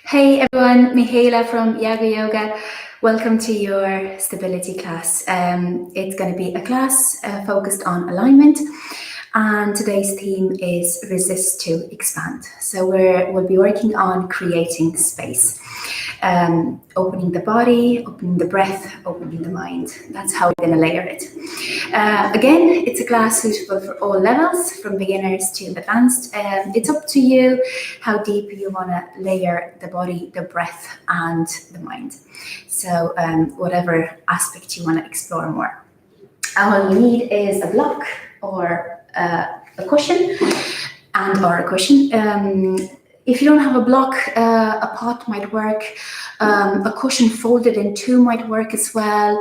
Hey everyone, Mihaela from Yago Yoga. Welcome to your stability class. It's going to be a class focused on alignment, and today's theme is resist to expand. So we'll be working on creating space, opening the body, opening the breath, opening the mind. That's how we're going to layer it. Again, it's a class suitable for all levels, from beginners to advanced. It's up to you how deep you want to layer the body, the breath, and the mind. So whatever aspect you want to explore more. All you need is a block or a cushion or a cushion. If you don't have a block, a pot might work. A cushion folded in two might work as well.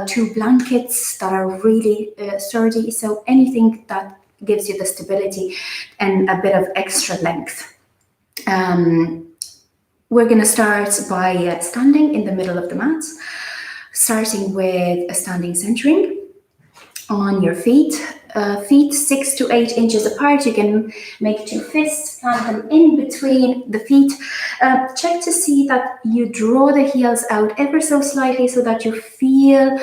Two blankets that are really sturdy. So anything that gives you the stability and a bit of extra length. We're going to start by standing in the middle of the mat, starting with a standing centering on your feet. Feet 6 to 8 inches apart. You can make two fists, plant them in between the feet. Check to see that you draw the heels out ever so slightly so that you feel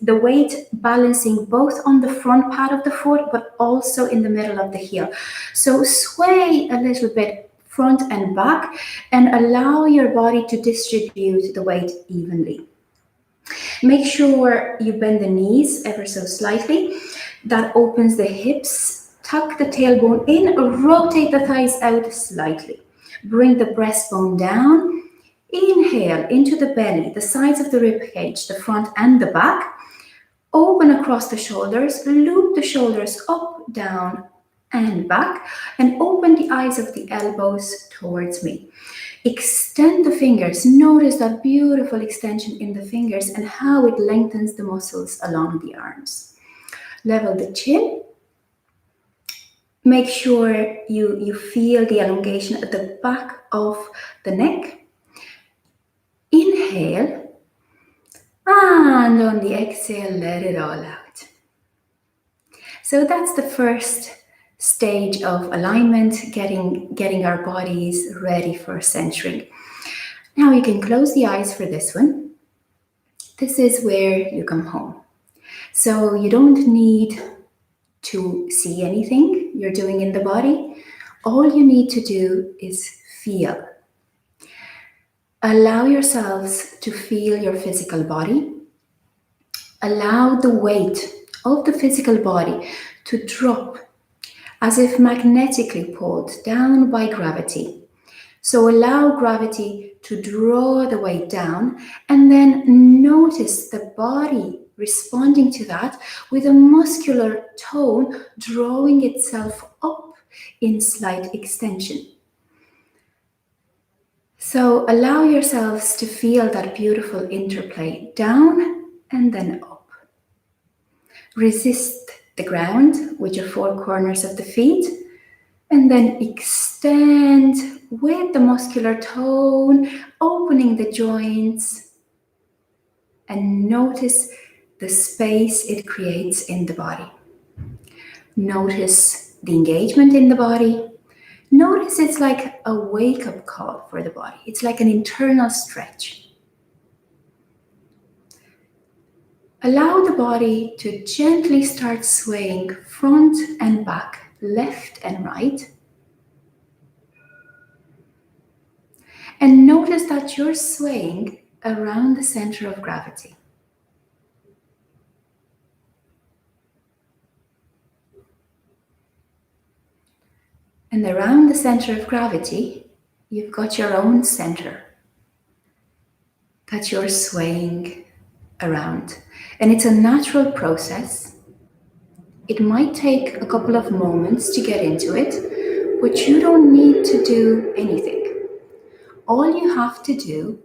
the weight balancing both on the front part of the foot but also in the middle of the heel. So sway a little bit front and back and allow your body to distribute the weight evenly. Make sure you bend the knees ever so slightly. That opens the hips. Tuck the tailbone in, rotate the thighs out slightly. Bring the breastbone down. Inhale into the belly, the sides of the rib cage, the front and the back. Open across the shoulders, loop the shoulders up, down, and back, and open the eyes of the elbows towards me. Extend the fingers. Notice that beautiful extension in the fingers and how it lengthens the muscles along the arms. Level the chin. Make sure you feel the elongation at the back of the neck. Inhale. And on the exhale, let it all out. So that's the first stage of alignment, getting our bodies ready for centering. Now you can close the eyes for this one. This is where you come home. So you don't need to see anything you're doing in the body. All you need to do is feel. Allow yourselves to feel your physical body. Allow the weight of the physical body to drop as if magnetically pulled down by gravity. So allow gravity to draw the weight down and then notice the body responding to that with a muscular tone drawing itself up in slight extension. So allow yourselves to feel that beautiful interplay down and then up. Resist the ground with your four corners of the feet and then extend with the muscular tone, opening the joints, and notice the space it creates in the body. Notice the engagement in the body. Notice it's like a wake-up call for the body. It's like an internal stretch. Allow the body to gently start swaying front and back, left and right. And notice that you're swaying around the center of gravity. And around the center of gravity, you've got your own center that you're swaying around. And it's a natural process. It might take a couple of moments to get into it, but you don't need to do anything. All you have to do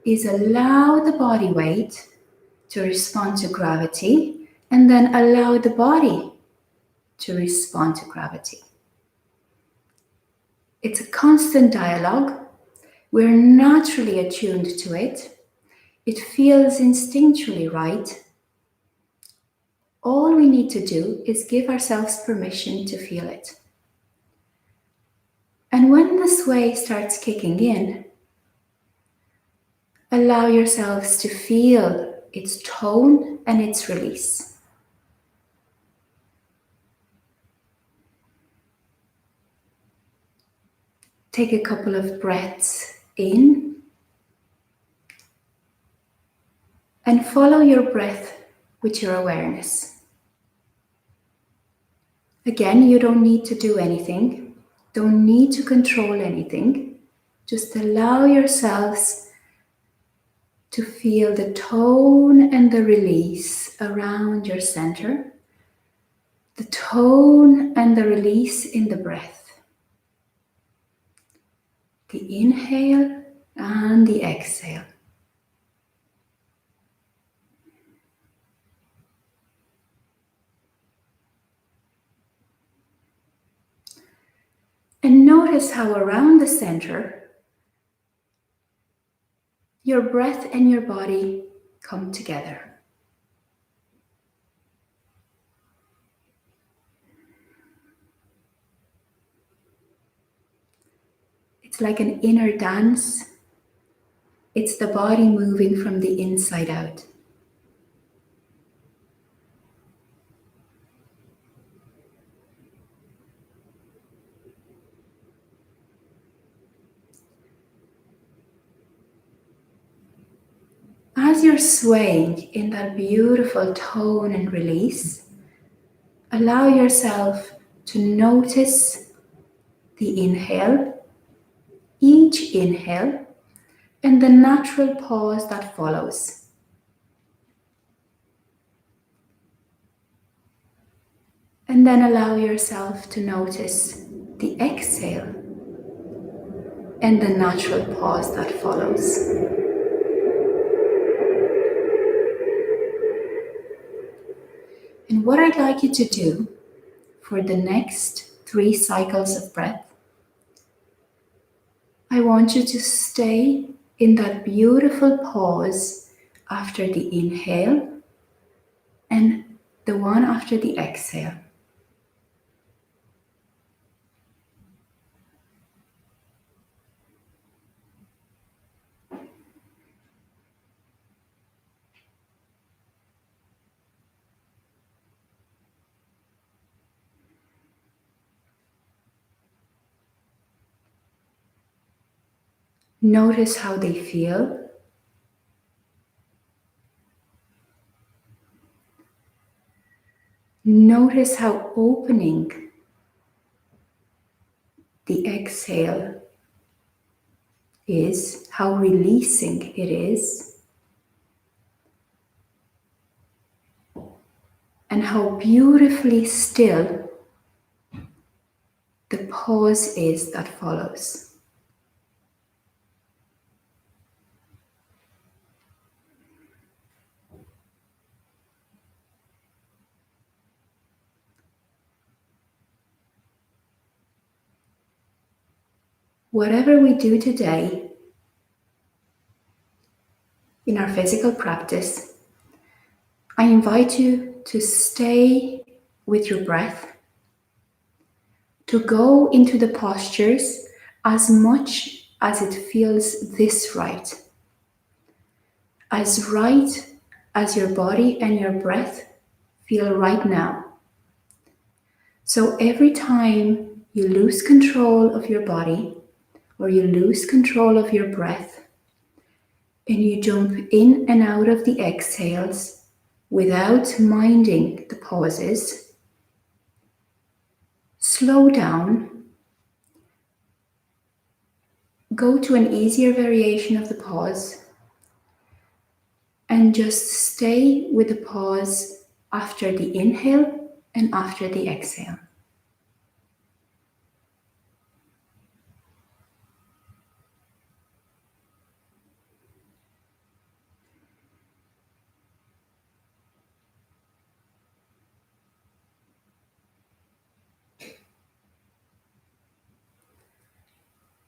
is allow the body weight to respond to gravity and then allow the body to respond to gravity. It's a constant dialogue. We're naturally attuned to it. It feels instinctually right. All we need to do is give ourselves permission to feel it. And when the sway starts kicking in, allow yourselves to feel its tone and its release. Take a couple of breaths in and follow your breath with your awareness. Again, you don't need to do anything, don't need to control anything. Just allow yourselves to feel the tone and the release around your center, the tone and the release in the breath, the inhale and the exhale. And notice how around the center, your breath and your body come together. It's like an inner dance. It's the body moving from the inside out. As you're swaying in that beautiful tone and release, allow yourself to notice the inhale, each inhale, and the natural pause that follows. And then allow yourself to notice the exhale and the natural pause that follows. And what I'd like you to do for the next 3 cycles of breath, I want you to stay in that beautiful pause after the inhale and the one after the exhale. Notice how they feel. Notice how opening the exhale is, how releasing it is, and how beautifully still the pause is that follows. Whatever we do today in our physical practice, I invite you to stay with your breath, to go into the postures as much as it feels this right as your body and your breath feel right now. So every time you lose control of your body or you lose control of your breath and you jump in and out of the exhales without minding the pauses, slow down, go to an easier variation of the pause, and just stay with the pause after the inhale and after the exhale.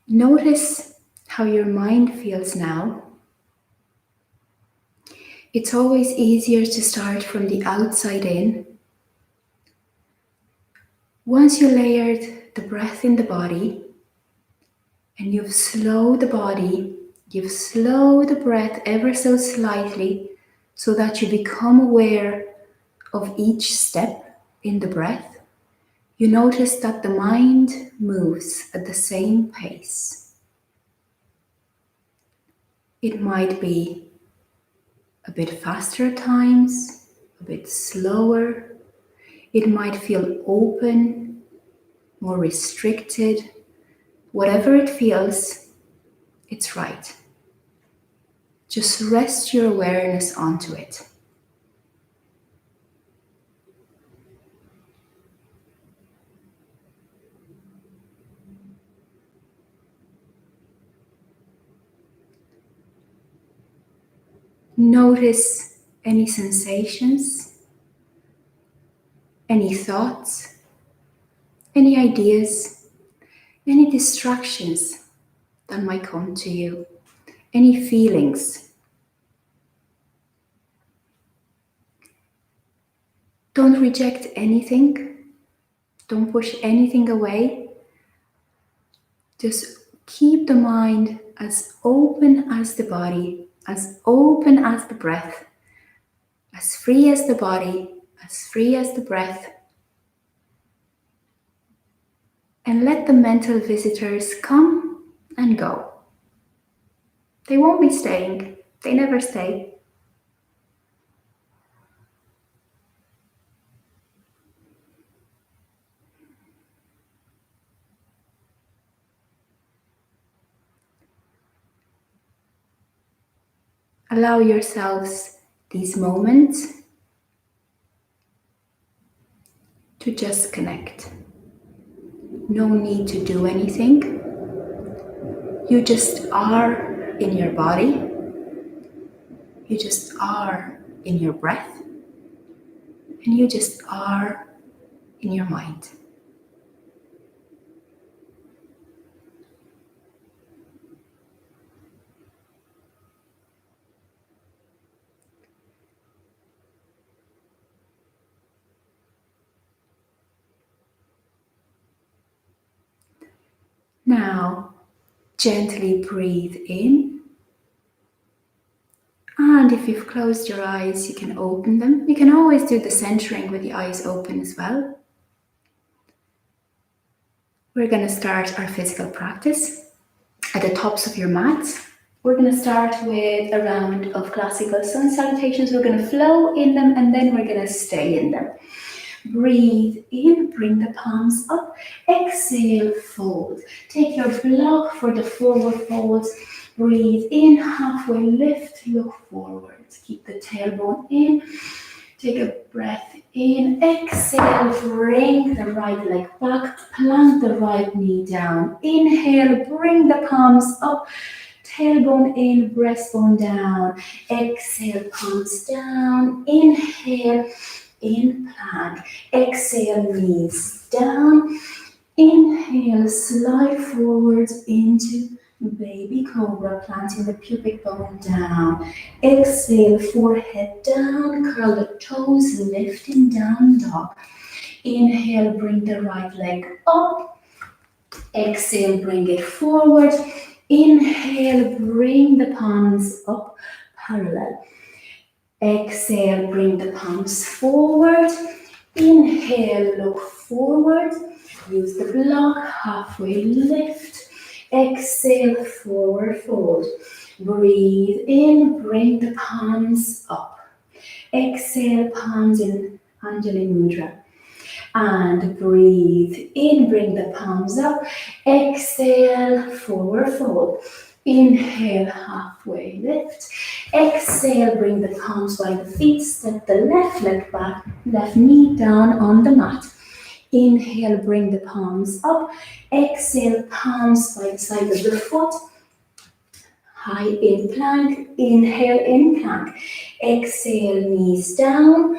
Notice how your mind feels now. It's always easier to start from the outside in. Once you layered the breath in the body, And you've slowed the body, you've slowed the breath ever so slightly so that you become aware of each step in the breath. You notice that the mind moves at the same pace. It might be a bit faster at times, a bit slower. It might feel open, more restricted. Whatever it feels, it's right. Just rest your awareness onto it. Notice any sensations, any thoughts, any ideas, any distractions that might come to you, any feelings. Don't reject anything. Don't push anything away. Just keep the mind as open as the body, as open as the breath, as free as the body, as free as the breath. And let the mental visitors come and go. They won't be staying. They never stay. Allow yourselves these moments to just connect. No need to do anything. You just are in your body. You just are in your breath. And you just are in your mind. Now, gently breathe in. And if you've closed your eyes, you can open them. You can always do the centering with the eyes open as well. We're going to start our physical practice at the tops of your mats. We're going to start with a round of classical sun salutations. We're going to flow in them and then we're going to stay in them. Breathe in, bring the palms up. Exhale, fold. Take your block for the forward folds. Breathe in, halfway lift, look forward. Keep the tailbone in. Take a breath in. Exhale, bring the right leg back. Plant the right knee down. Inhale, bring the palms up. Tailbone in, breastbone down. Exhale, palms down. Inhale, in plank. Exhale, knees down. Inhale, slide forward into baby cobra, planting the pubic bone down. Exhale, forehead down, curl the toes, lifting down dog. Inhale, bring the right leg up. Exhale, bring it forward. Inhale, bring the palms up parallel. Exhale, bring the palms forward. Inhale, look forward. Use the block, halfway lift. Exhale, forward fold. Breathe in, bring the palms up. Exhale, palms in Anjali Mudra. And breathe in, bring the palms up. Exhale, forward fold. Inhale, halfway lift. Exhale, bring the palms by the feet. Step the left leg back, left knee down on the mat. Inhale, bring the palms up. Exhale, palms by the side of the foot. High in plank. Inhale, in plank. Exhale, knees down.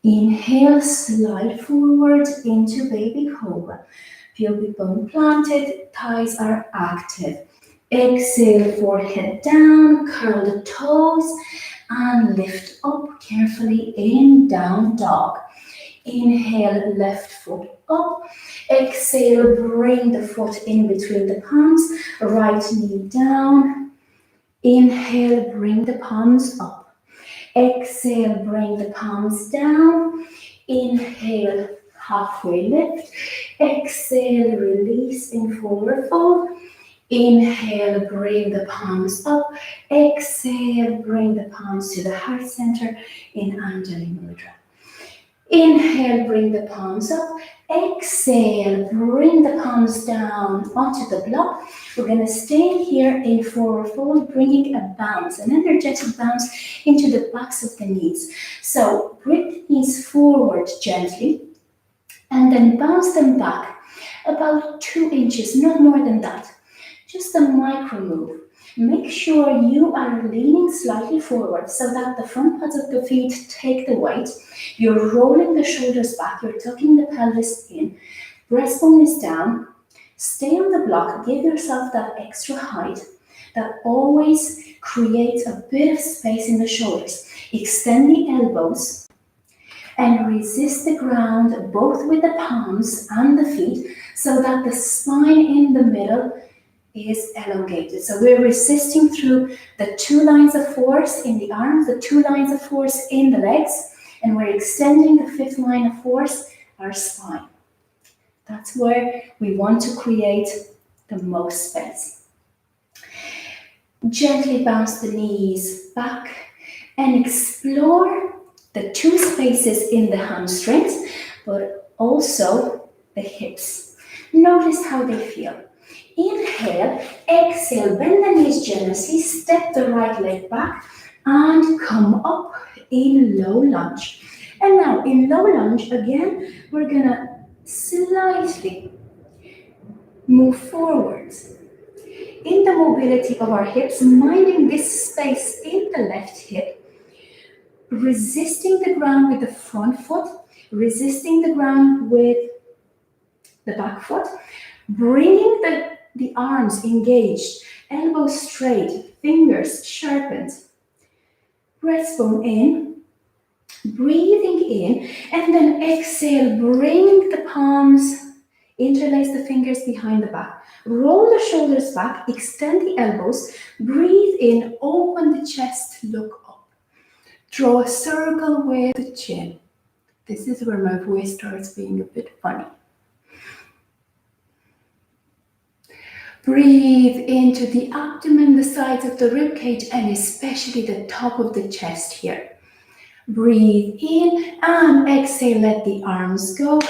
Inhale, slide forward into baby cobra. Pubic bone planted, thighs are active. Exhale, forehead down, curl the toes and lift up carefully in down dog. Inhale, left foot up. Exhale, bring the foot in between the palms. Right knee down. Inhale, bring the palms up. Exhale, bring the palms down. Inhale, halfway lift. Exhale, release in forward fold. Inhale, bring the palms up. Exhale, bring the palms to the heart center in Anjali Mudra. Inhale, bring the palms up. Exhale, bring the palms down onto the block. We're going to stay here in forward fold, bringing a bounce, an energetic bounce into the backs of the knees. So bring the knees forward gently and then bounce them back about 2 inches, not more than that. Just a micro move. Make sure you are leaning slightly forward so that the front pads of the feet take the weight. You're rolling the shoulders back, you're tucking the pelvis in, breastbone is down. Stay on the block, give yourself that extra height that always creates a bit of space in the shoulders. Extend the elbows and resist the ground both with the palms and the feet so that the spine in the middle is elongated. So we're resisting through the 2 lines of force in the arms, the 2 lines of force in the legs, and we're extending the 5th line of force, our spine. That's where we want to create the most space. Gently bounce the knees back and explore the 2 spaces in the hamstrings, but also the hips. Notice how they feel. Inhale, exhale, bend the knees generously, step the right leg back and come up in low lunge. And now in low lunge, again, we're gonna slightly move forwards in the mobility of our hips, minding this space in the left hip, resisting the ground with the front foot, resisting the ground with the back foot, bringing the arms engaged, elbows straight, fingers sharpened, breastbone in, breathing in, and then exhale, bring the palms, interlace the fingers behind the back, roll the shoulders back, extend the elbows, breathe in, open the chest, look up. Draw a circle with the chin. This is where my voice starts being a bit funny. Breathe into the abdomen, the sides of the rib cage, and especially the top of the chest here. Breathe in and exhale, let the arms go.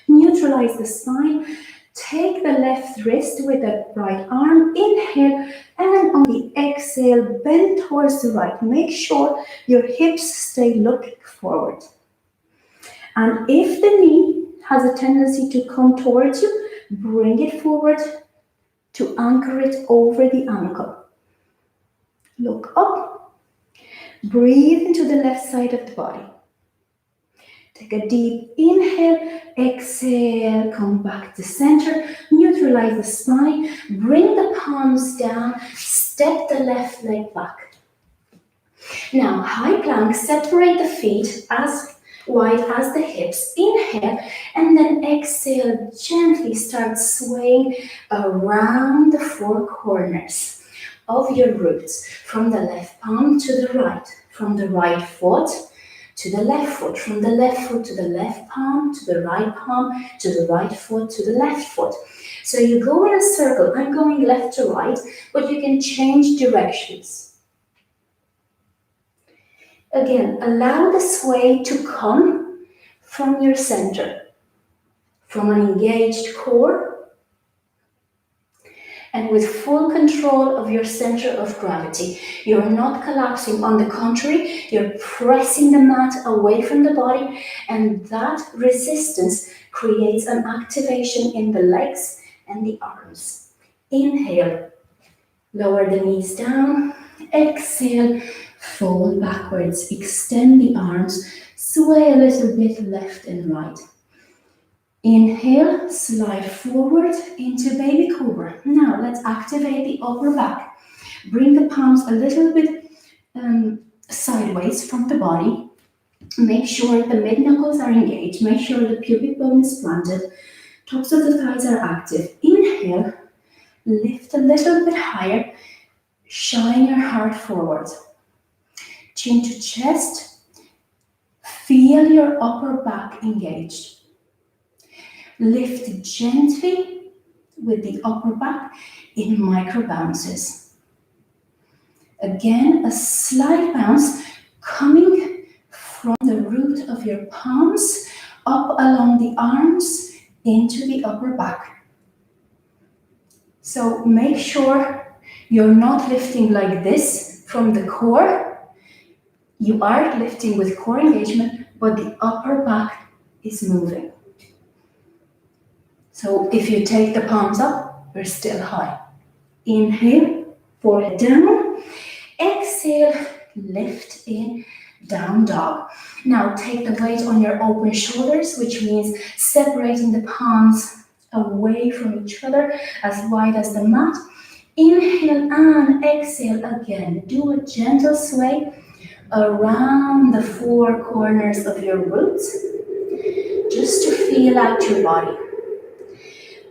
Neutralize the spine. Take the left wrist with the right arm. Inhale, and on the exhale, bend towards the right. Make sure your hips stay looking forward. And if the knee has a tendency to come towards you, bring it forward to anchor it over the ankle. Look up. Breathe into the left side of the body. Take a deep inhale, exhale, come back to center, neutralize the spine, bring the palms down, step the left leg back. Now, high plank, separate the feet as wide as the hips. Inhale, and then exhale, gently start swaying around the 4 corners of your roots, from the left palm to the right, from the right foot to the left foot, from the left foot to the left palm, to the right palm, to the right foot, to the left foot. So you go in a circle. I'm going left to right, but you can change directions. Again, allow the sway to come from your center, from an engaged core, and with full control of your center of gravity. You're not collapsing. On the contrary, you're pressing the mat away from the body, and that resistance creates an activation in the legs and the arms. Inhale, lower the knees down. Exhale, fold backwards, extend the arms, sway a little bit left and right. Inhale, slide forward into baby cobra. Now let's activate the upper back. Bring the palms a little bit sideways from the body. Make sure the mid-knuckles are engaged. Make sure the pubic bone is planted. Tops of the thighs are active. Inhale, lift a little bit higher. Shine your heart forward. Chin to chest. Feel your upper back engaged. Lift gently with the upper back in micro bounces. Again, a slight bounce coming from the root of your palms up along the arms into the upper back. So make sure you're not lifting like this from the core. You are lifting with core engagement, but the upper back is moving. So if you take the palms up, we're still high. Inhale, forehead down. Exhale, lift in, down dog. Now take the weight on your open shoulders, which means separating the palms away from each other as wide as the mat. Inhale and exhale again. Do a gentle sway around the four corners of your roots, just to feel out your body.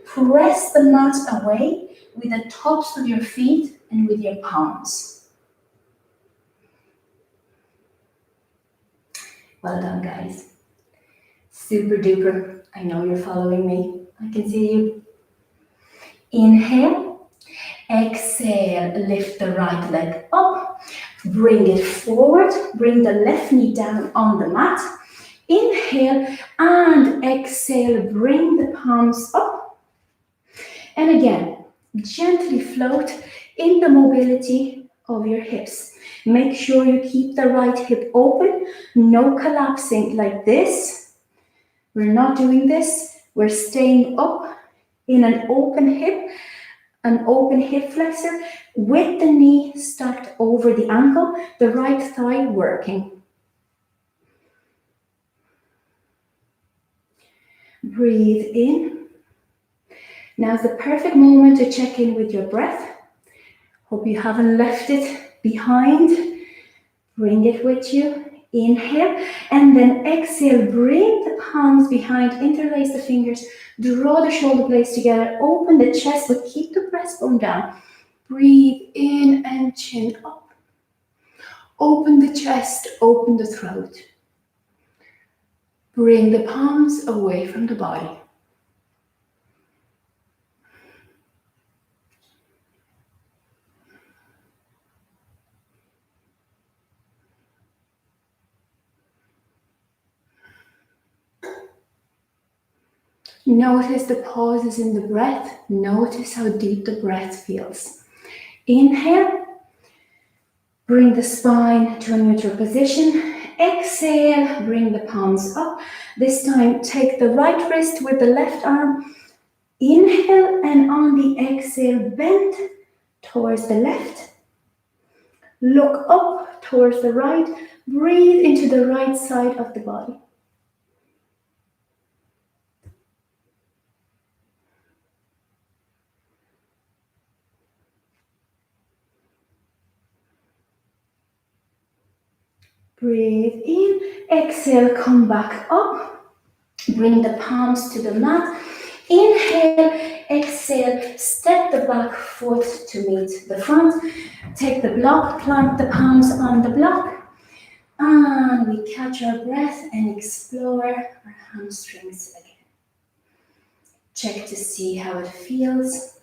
Press the mat away with the tops of your feet and with your palms. Well done, guys. Super duper. I know you're following me. I can see you. Inhale. Exhale. Lift the right leg up. Bring it forward. Bring the left knee down on the mat. Inhale and exhale. Bring the palms up. And again, gently float in the mobility of your hips. Make sure you keep the right hip open, no collapsing like this. We're not doing this. We're staying up in an open hip flexor with the knee stacked over the ankle, the right thigh working. Breathe in. Now's the perfect moment to check in with your breath. Hope you haven't left it behind. Bring it with you. Inhale and then exhale. Bring the palms behind. Interlace the fingers. Draw the shoulder blades together. Open the chest, but keep the breastbone down. Breathe in and chin up. Open the chest. Open the throat. Bring the palms away from the body. Notice the pauses in the breath. Notice how deep the breath feels. Inhale. Bring the spine to a neutral position. Exhale. Bring the palms up. This time, take the right wrist with the left arm. Inhale, and on the exhale, bend towards the left. Look up towards the right. Breathe into the right side of the body. Breathe in, exhale, come back up. Bring the palms to the mat. Inhale, exhale, step the back foot to meet the front. Take the block, plant the palms on the block. And we catch our breath and explore our hamstrings again. Check to see how it feels.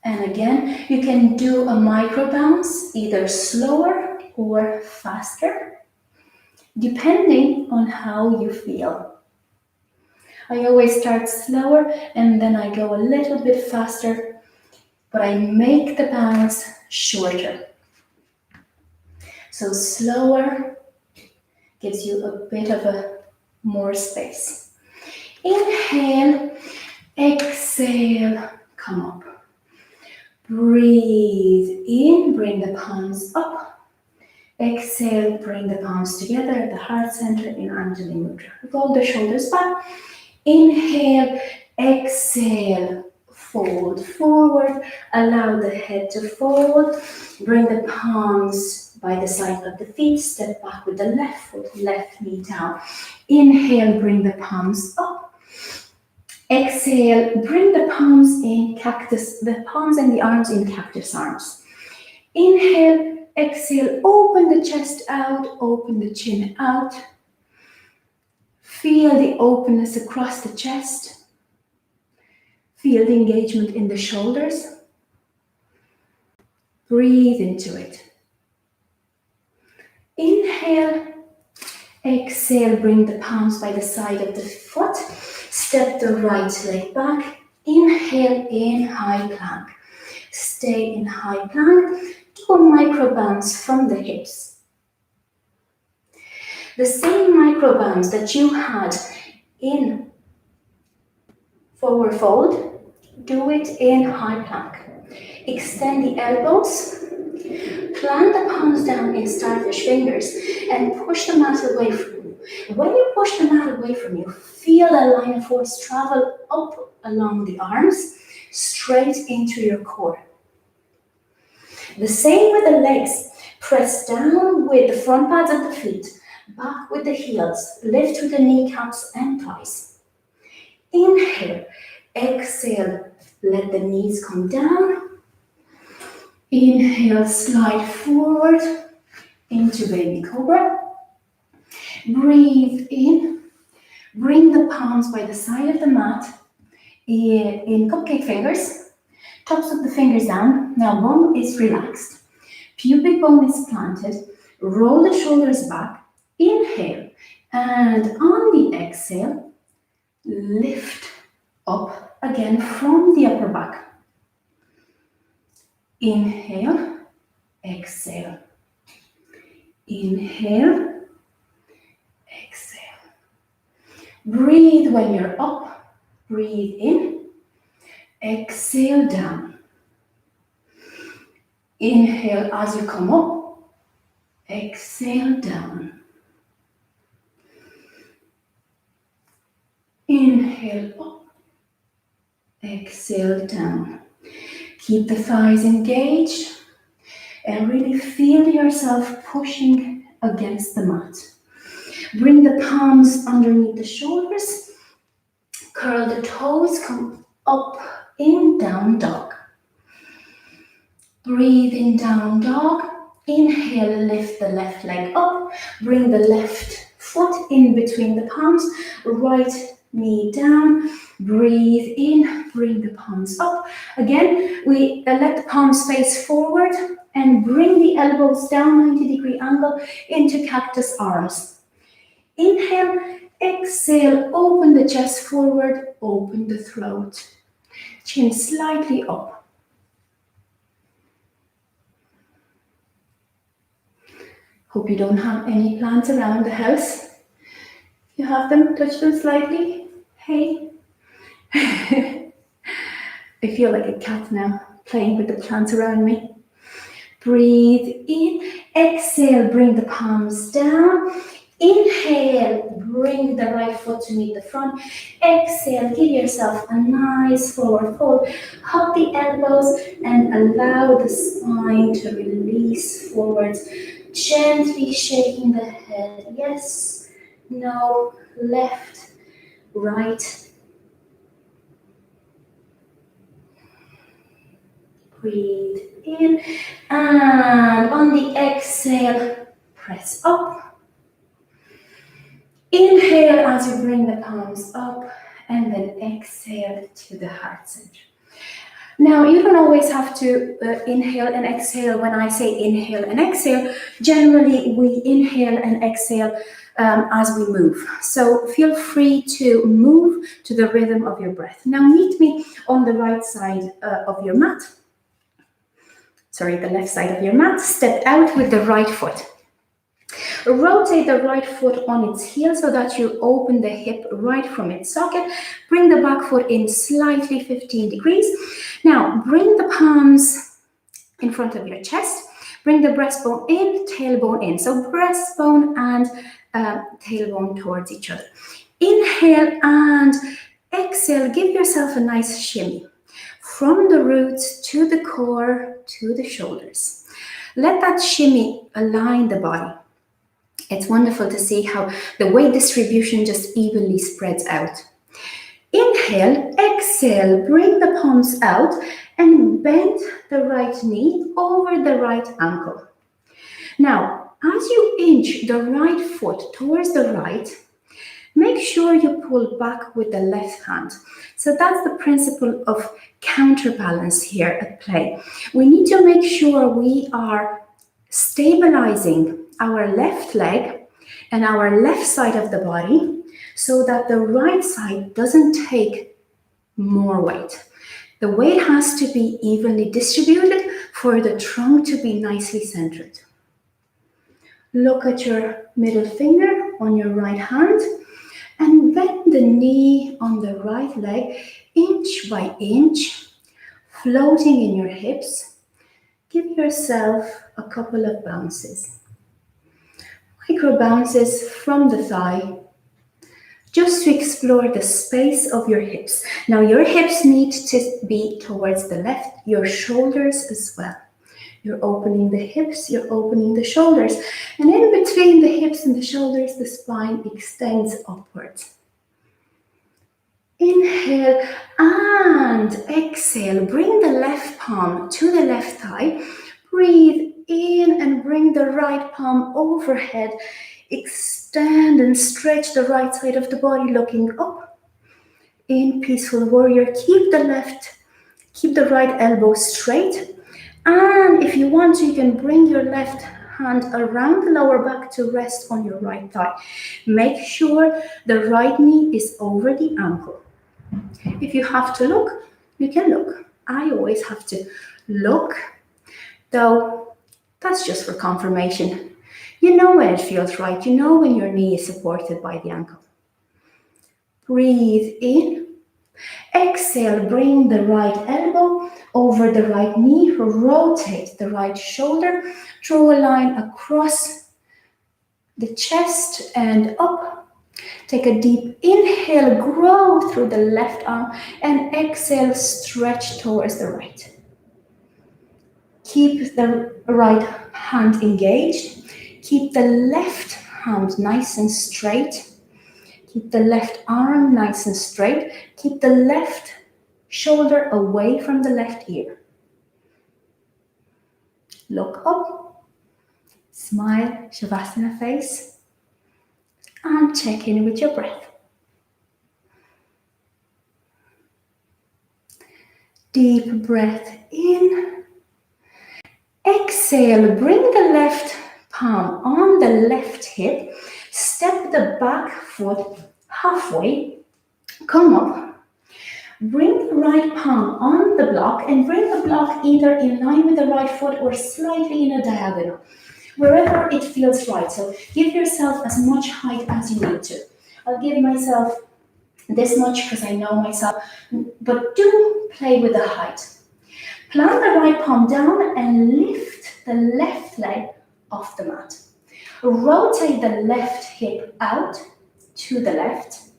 And again, you can do a micro bounce, either slower or faster, depending on how you feel. I always start slower and then I go a little bit faster, but I make the bounce shorter. So slower gives you a bit of more space. Inhale, exhale, come up. Breathe in, bring the palms up. Exhale, bring the palms together at the heart center in Anjali Mudra. Roll the shoulders back. Inhale, exhale, fold forward, allow the head to fold, bring the palms by the side of the feet, step back with the left foot, left knee down. Inhale, bring the palms up. Exhale, bring the palms in cactus, the palms and the arms in cactus arms. Inhale, exhale, open the chest out, open the chin out. Feel the openness across the chest. Feel the engagement in the shoulders. Breathe into it. Inhale, exhale, bring the palms by the side of the foot. Step the right leg back. Inhale in high plank. Stay in high plank. Do a micro bounce from the hips. The same micro bounce that you had in forward fold, do it in high plank. Extend the elbows. Plant the palms down in starfish fingers and push the mat away from you. When you push the mat away from you, feel a line of force travel up along the arms, straight into your core. The same with the legs. Press down with the front pads of the feet, back with the heels, lift with the kneecaps and thighs. Inhale, exhale, let the knees come down. Inhale, slide forward into baby cobra. Breathe in. Bring the palms by the side of the mat in cupcake fingers. Tops of the fingers down. Now bum is relaxed. Pubic bone is planted. Roll the shoulders back. Inhale. And on the exhale, lift up again from the upper back. Inhale, exhale. Inhale, exhale. Breathe when you're up. Breathe in. Exhale down. Inhale as you come up. Exhale down. Inhale up. Exhale down. Keep the thighs engaged and really feel yourself pushing against the mat. Bring the palms underneath the shoulders. Curl the toes, come up in down dog. Breathe in down dog. Inhale, lift the left leg up. Bring the left foot in between the palms. Right knee down. Breathe in, bring the palms up. Again, we let the palms face forward and bring the elbows down 90-degree angle into cactus arms. Inhale, exhale, open the chest forward, open the throat. Chin slightly up. Hope you don't have any plants around the house. If you have them, touch them slightly. Hey. I feel like a cat now, playing with the plants around me. Breathe in, exhale, bring the palms down. Inhale, bring the right foot to meet the front. Exhale, give yourself a nice forward fold. Hug the elbows and allow the spine to release forwards. Gently shaking the head. Yes, no, left, right. Breathe in, and on the exhale, press up. Inhale as you bring the palms up, and then exhale to the heart center. Now, you don't always have to inhale and exhale. When I say inhale and exhale, generally we inhale and exhale as we move. So feel free to move to the rhythm of your breath. Now, meet me on the right side of your mat. Sorry, the left side of your mat. Step out with the right foot. Rotate the right foot on its heel so that you open the hip right from its socket. Bring the back foot in slightly 15 degrees. Now, bring the palms in front of your chest. Bring the breastbone in, tailbone in. So breastbone and tailbone towards each other. Inhale and exhale. Give yourself a nice shimmy. from the roots to the core to the shoulders. Let that shimmy align the body. It's wonderful to see how the weight distribution just evenly spreads out. Inhale, exhale, bring the palms out and bend the right knee over the right ankle. Now, as you inch the right foot towards the right, make sure you pull back with the left hand. So that's the principle of counterbalance here at play. We need to make sure we are stabilizing our left leg and our left side of the body so that the right side doesn't take more weight. The weight has to be evenly distributed for the trunk to be nicely centered. Look at your middle finger on your right hand and bend the knee on the right leg inch by inch, floating in your hips. Give yourself a couple of bounces. Micro bounces from the thigh, just to explore the space of your hips. Now your hips need to be towards the left, your shoulders as well. You're opening the hips, you're opening the shoulders. And in between the hips and the shoulders, the spine extends upwards. Inhale and exhale. Bring the left palm to the left thigh. Breathe in and bring the right palm overhead. Extend and stretch the right side of the body looking up. In Peaceful Warrior, keep the right elbow straight. And if you want to, you can bring your left hand around the lower back to rest on your right thigh. Make sure the right knee is over the ankle. If you have to look, you can look. I always have to look, though that's just for confirmation. You know when it feels right. You know when your knee is supported by the ankle. Breathe in. Exhale, bring the right elbow over the right knee. Rotate the right shoulder. Draw a line across the chest and up. Take a deep inhale, grow through the left arm, and exhale, stretch towards the right. Keep the right hand engaged. Keep the left hand nice and straight. Keep the left arm nice and straight. Keep the left shoulder away from the left ear. Look up. Smile, Shavasana face. And check in with your breath. Deep breath in. Exhale, bring the left palm on the left hip. Step the back foot halfway. Come up. Bring the right palm on the block and bring the block either in line with the right foot or slightly in a diagonal, wherever it feels right. So give yourself as much height as you need to. I'll give myself this much because I know myself, but do play with the height. Plant the right palm down and lift the left leg off the mat. Rotate the left hip out to the left,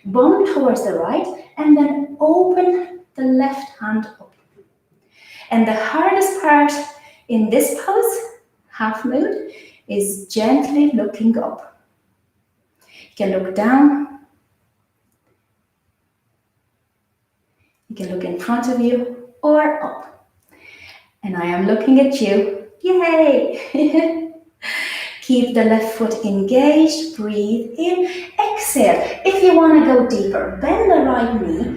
bump towards the right, and then open the left hand up. And the hardest part in this pose, half moon, is gently looking up. You can look down. You can look in front of you or up. And I am looking at you. Yay! Keep the left foot engaged. Breathe in. Exhale. If you want to go deeper, bend the right knee.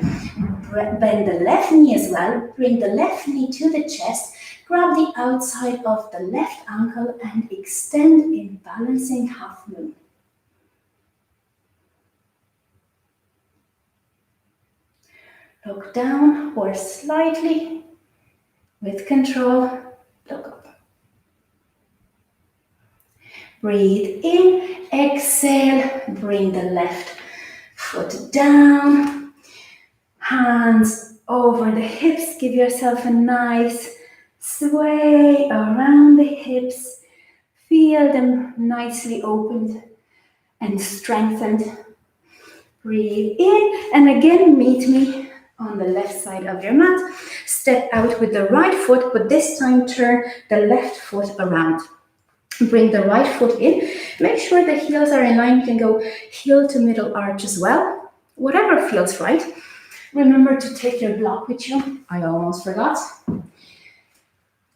Bend the left knee as well. Bring the left knee to the chest. Grab the outside of the left ankle and extend in balancing half moon. Look down or slightly with control. Look up. Breathe in, exhale, bring the left foot down, hands over the hips, give yourself a nice sway around the hips, feel them nicely opened and strengthened. Breathe in, and again meet me on the left side of your mat. Step out with the right foot, but this time turn the left foot around. Bring the right foot in. Make sure the heels are in line. You can go heel to middle arch as well. Whatever feels right. Remember to take your block with you. I almost forgot.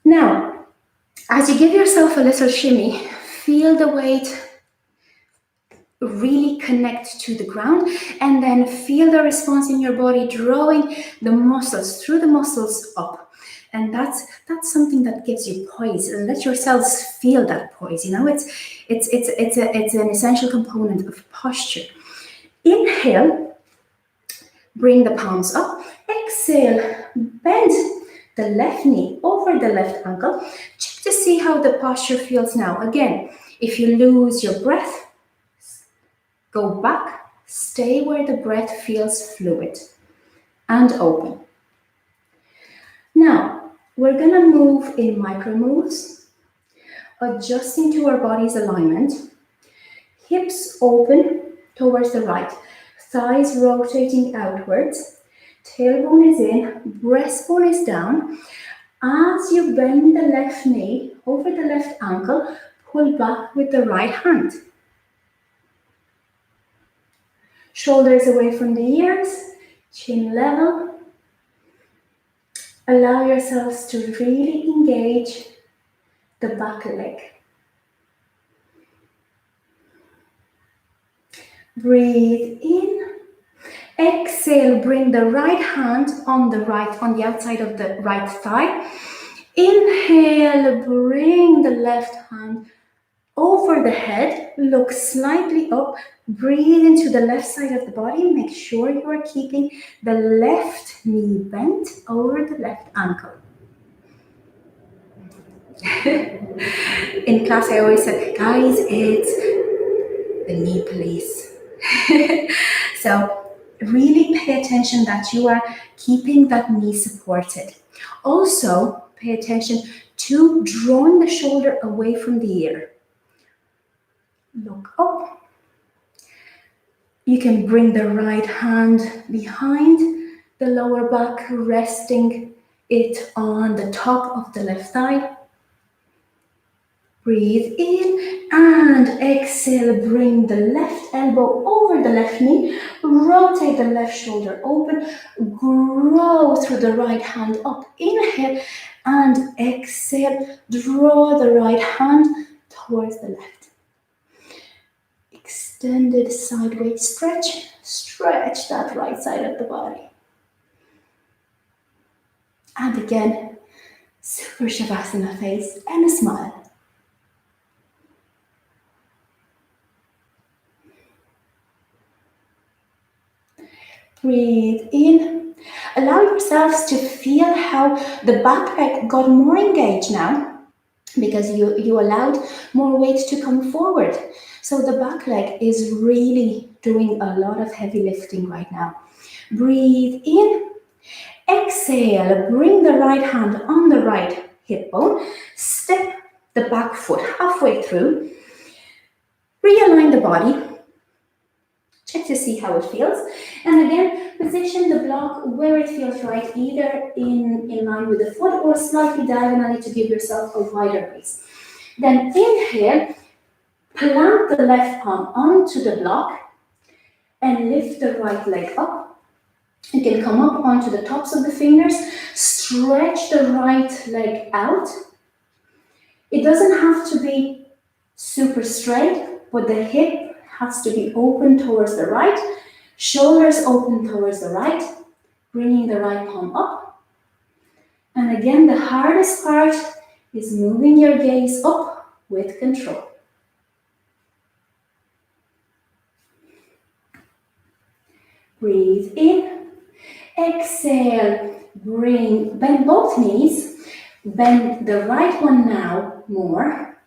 Now, as you give yourself a little shimmy, feel the weight really connect to the ground, and then feel the response in your body, drawing the muscles through the muscles up. And that's something that gives you poise, and let yourselves feel that poise. You know, it's an essential component of posture. Inhale, bring the palms up. Exhale, bend the left knee over the left ankle. Check to see how the posture feels now. Again, if you lose your breath, go back, stay where the breath feels fluid and open. Now, we're gonna move in micro moves, adjusting to our body's alignment. Hips open towards the right, thighs rotating outwards, tailbone is in, breastbone is down. As you bend the left knee over the left ankle, pull back with the right hand. Shoulders away from the ears, chin level. Allow yourselves to really engage the back leg. Breathe in. Exhale, bring the right hand on the outside of the right thigh. Inhale, bring the left hand over the head, look slightly up, breathe into the left side of the body. Make sure you are keeping the left knee bent over the left ankle. In class, I always said, guys, it's the knee police. So really pay attention that you are keeping that knee supported. Also, pay attention to drawing the shoulder away from the ear. Look up. You can bring the right hand behind the lower back, resting it on the top of the left thigh. Breathe in and exhale, bring the left elbow over the left knee, rotate the left shoulder open, grow through the right hand up. Inhale and exhale, draw the right hand towards the left. Extended sideways stretch, stretch that right side of the body. And again, super Shavasana face and a smile. Breathe in. Allow yourselves to feel how the back leg got more engaged now, because you allowed more weight to come forward. So the back leg is really doing a lot of heavy lifting right now. Breathe in. Exhale, bring the right hand on the right hip bone. Step the back foot halfway through. Realign the body. Check to see how it feels. And again, position the block where it feels right, either in line with the foot or slightly diagonally to give yourself a wider base. Then inhale, plant the left palm onto the block and lift the right leg up. You can come up onto the tops of the fingers, stretch the right leg out. It doesn't have to be super straight, but the hip has to be open towards the right, shoulders open towards the right, bringing the right palm up. And again, the hardest part is moving your gaze up with control. Breathe in, exhale, bend both knees, bend the right one now more,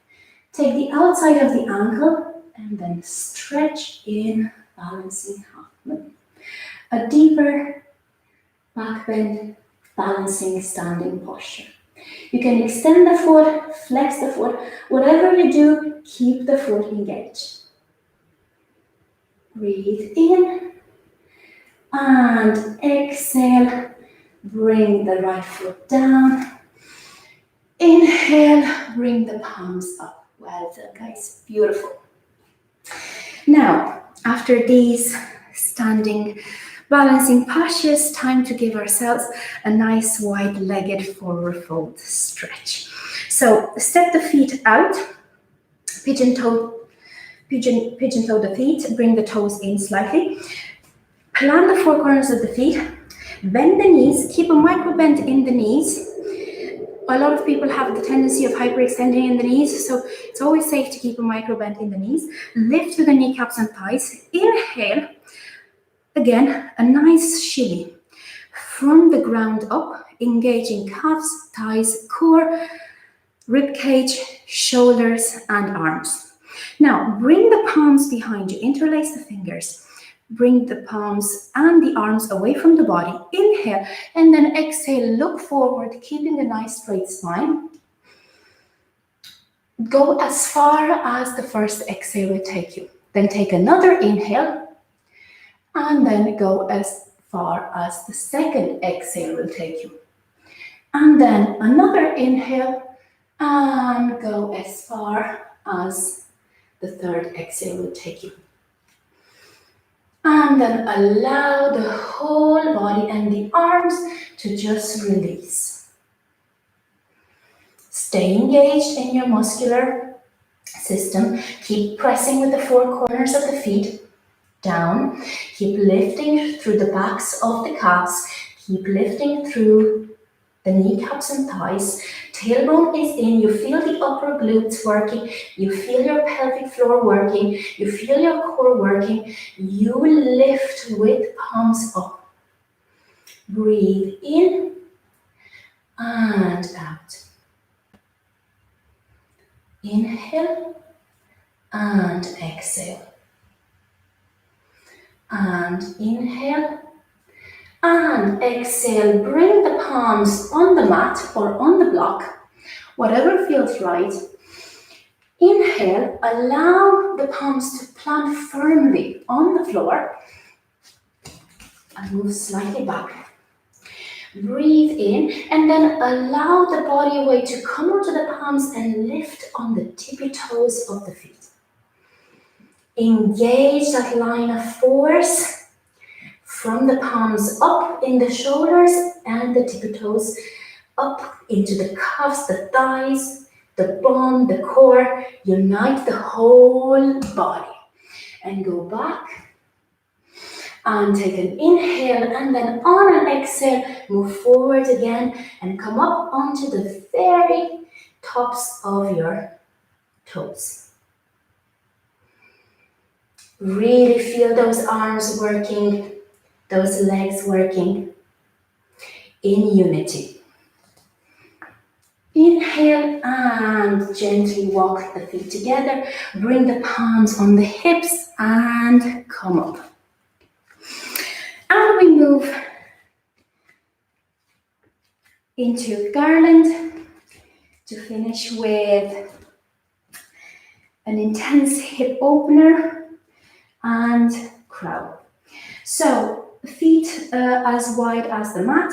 take the outside of the ankle, and then stretch in, balancing half moon. A deeper back bend, balancing standing posture. You can extend the foot, flex the foot, whatever you do, keep the foot engaged. Breathe in, And exhale, bring the right foot down. Inhale, bring the palms up. Well done, guys. Beautiful. Now, after these standing balancing postures, time to give ourselves a nice wide-legged forward fold stretch. So step the feet out, pigeon toe the feet, bring the toes in slightly. Plant the four corners of the feet, bend the knees, keep a micro bend in the knees. A lot of people have the tendency of hyperextending in the knees, so it's always safe to keep a micro bend in the knees. Lift through the kneecaps and thighs. Inhale. Again, a nice shimmy from the ground up, engaging calves, thighs, core, rib cage, shoulders, and arms. Now, bring the palms behind you, interlace the fingers. Bring the palms and the arms away from the body. Inhale, and then exhale, look forward, keeping a nice straight spine. Go as far as the first exhale will take you. Then take another inhale, and then go as far as the second exhale will take you. And then another inhale, and go as far as the third exhale will take you. And then allow the whole body and the arms to just release. Stay engaged in your muscular system. Keep pressing with the four corners of the feet down. Keep lifting through the backs of the calves. Keep lifting through the kneecaps and thighs. Tailbone is in. You feel the upper glutes working. You feel your pelvic floor working. You feel your core working. You lift with palms up. Breathe in and out. Inhale and exhale. And inhale and exhale. Bring the palms on the mat or on the block, whatever feels right. Inhale, allow the palms to plant firmly on the floor and move slightly back. Breathe in and then allow the body weight to come onto the palms and lift on the tippy toes of the feet. Engage that line of force from the palms up in the shoulders and the tippy toes, up into the calves, the thighs, the bum, the core. Unite the whole body and go back and take an inhale, and then on an exhale, move forward again and come up onto the very tops of your toes. Really feel those arms working, those legs working in unity. Inhale and gently walk the feet together. Bring the palms on the hips and come up. And we move into garland to finish with an intense hip opener and crow. So feet as wide as the mat.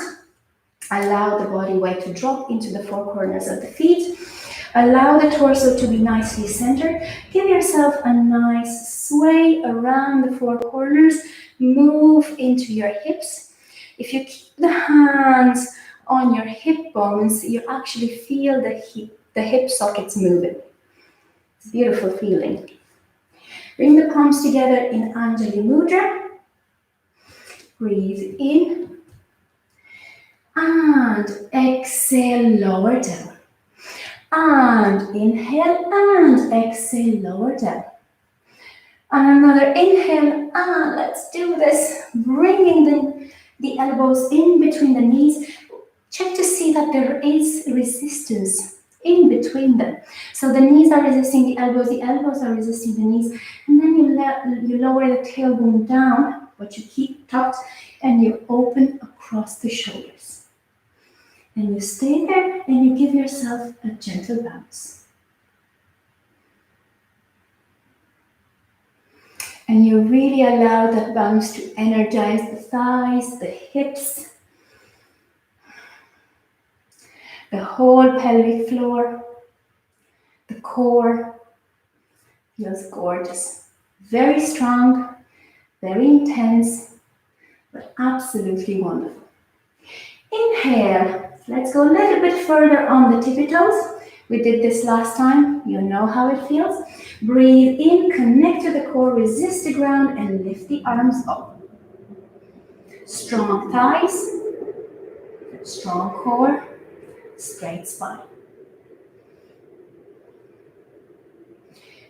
Allow the body weight to drop into the four corners of the feet. Allow the torso to be nicely centered. Give yourself a nice sway around the four corners. Move into your hips. If you keep the hands on your hip bones, you actually feel the hip sockets moving. It's a beautiful feeling. Bring the palms together in Anjali Mudra. Breathe in. And exhale, lower down. And inhale and exhale, lower down. And another inhale, and let's do this. Bringing the elbows in between the knees. Check to see that there is resistance in between them. So the knees are resisting the elbows are resisting the knees. And then you lower the tailbone down, but you keep tucked and you open across the shoulders. And you stay there and you give yourself a gentle bounce. And you really allow that bounce to energize the thighs, the hips, the whole pelvic floor, the core. Feels gorgeous. Very strong, very intense, but absolutely wonderful. Inhale. Let's go a little bit further on the tippy toes. We did this last time. You know how it feels. Breathe in, connect to the core, resist the ground, and lift the arms up. Strong thighs, strong core, straight spine.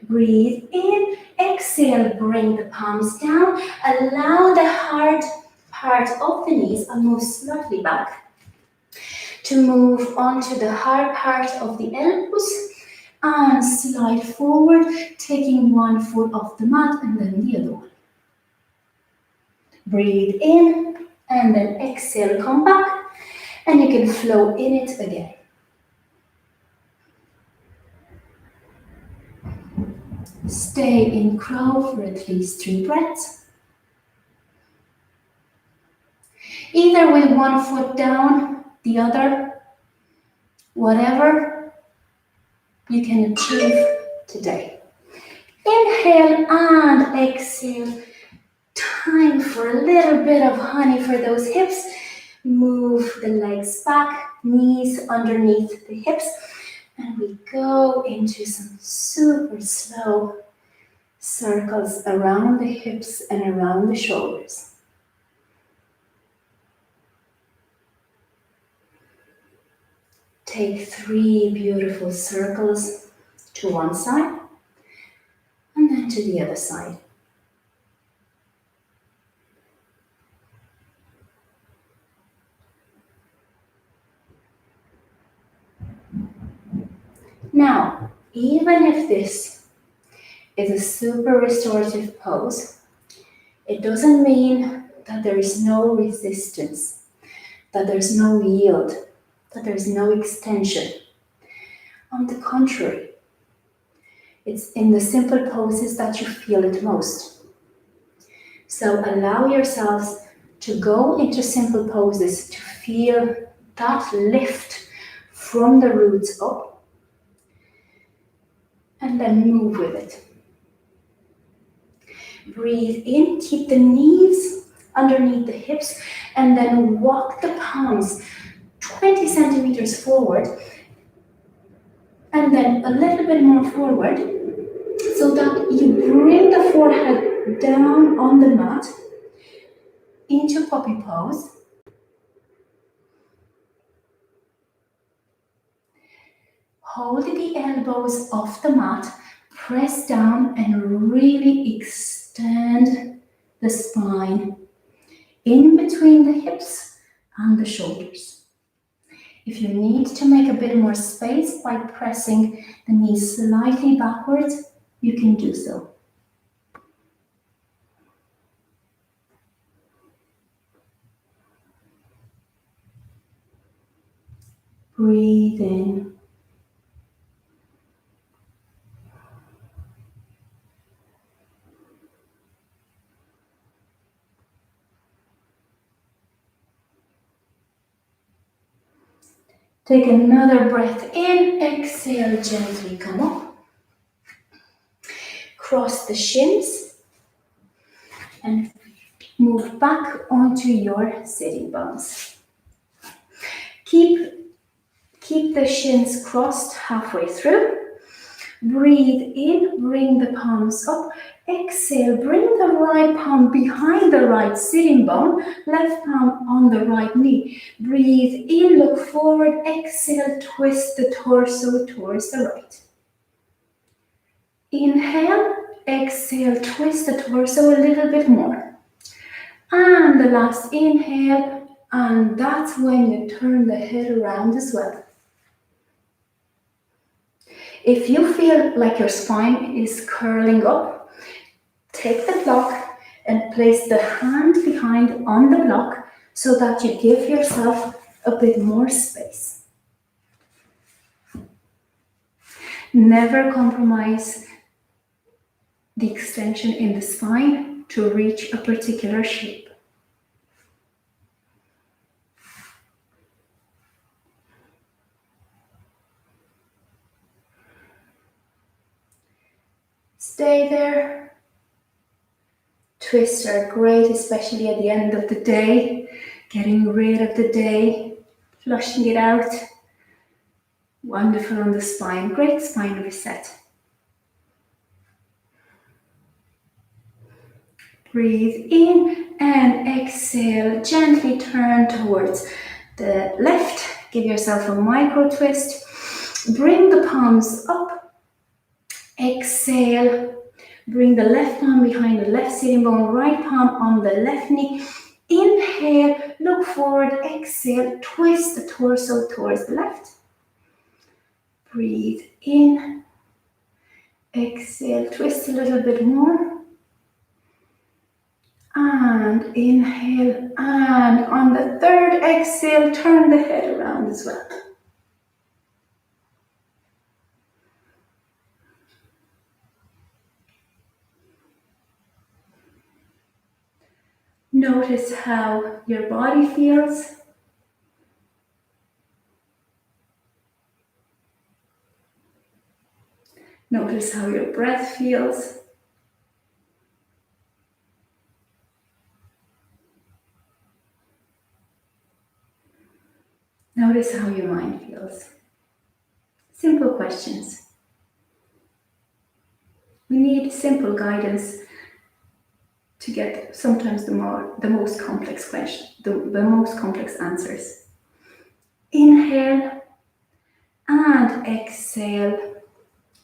Breathe in, exhale, bring the palms down. Allow the hard part of the knees, I'll move slightly back, to move onto the hard part of the elbows and slide forward, taking one foot off the mat and then the other one. Breathe in and then exhale, come back, and you can flow in it again. Stay in crow for at least 3 breaths. Either with one foot down, the other, whatever you can achieve today. Inhale and exhale. Time for a little bit of honey for those hips. Move the legs back, knees underneath the hips, and we go into some super slow circles around the hips and around the shoulders. Take 3 beautiful circles to one side and then to the other side. Now, even if this is a super restorative pose, it doesn't mean that there is no resistance, that there's no yield, that there's no extension. On the contrary, it's in the simple poses that you feel it most. So allow yourselves to go into simple poses to feel that lift from the roots up, and then move with it. Breathe in, keep the knees underneath the hips, and then walk the palms 20 centimeters forward, and then a little bit more forward, so that you bring the forehead down on the mat into puppy pose. Hold the elbows off the mat, press down and really extend the spine in between the hips and the shoulders. If you need to make a bit more space by pressing the knees slightly backwards, you can do so. Breathe in. Take another breath in, exhale, gently come up. Cross the shins and move back onto your sitting bones. Keep the shins crossed halfway through. Breathe in, bring the palms up. Exhale, bring the right palm behind the right sitting bone, left palm on the right knee. Breathe in, look forward. Exhale, twist the torso towards the right. Inhale, exhale, twist the torso a little bit more. And the last inhale, and that's when you turn the head around as well. If you feel like your spine is curling up, take the block and place the hand behind on the block so that you give yourself a bit more space. Never compromise the extension in the spine to reach a particular shape. Stay there. Twists are great, especially at the end of the day, getting rid of the day, flushing it out. Wonderful on the spine, great spine reset. Breathe in and exhale, gently turn towards the left. Give yourself a micro twist. Bring the palms up. Exhale. Bring the left palm behind the left sitting bone, right palm on the left knee. Inhale, look forward, exhale, twist the torso towards the left. Breathe in. Exhale, twist a little bit more. And inhale, and on the third exhale, turn the head around as well. Notice how your body feels. Notice how your breath feels. Notice how your mind feels. Simple questions. We need simple guidance to get sometimes the most complex question, the most complex answers. Inhale and exhale.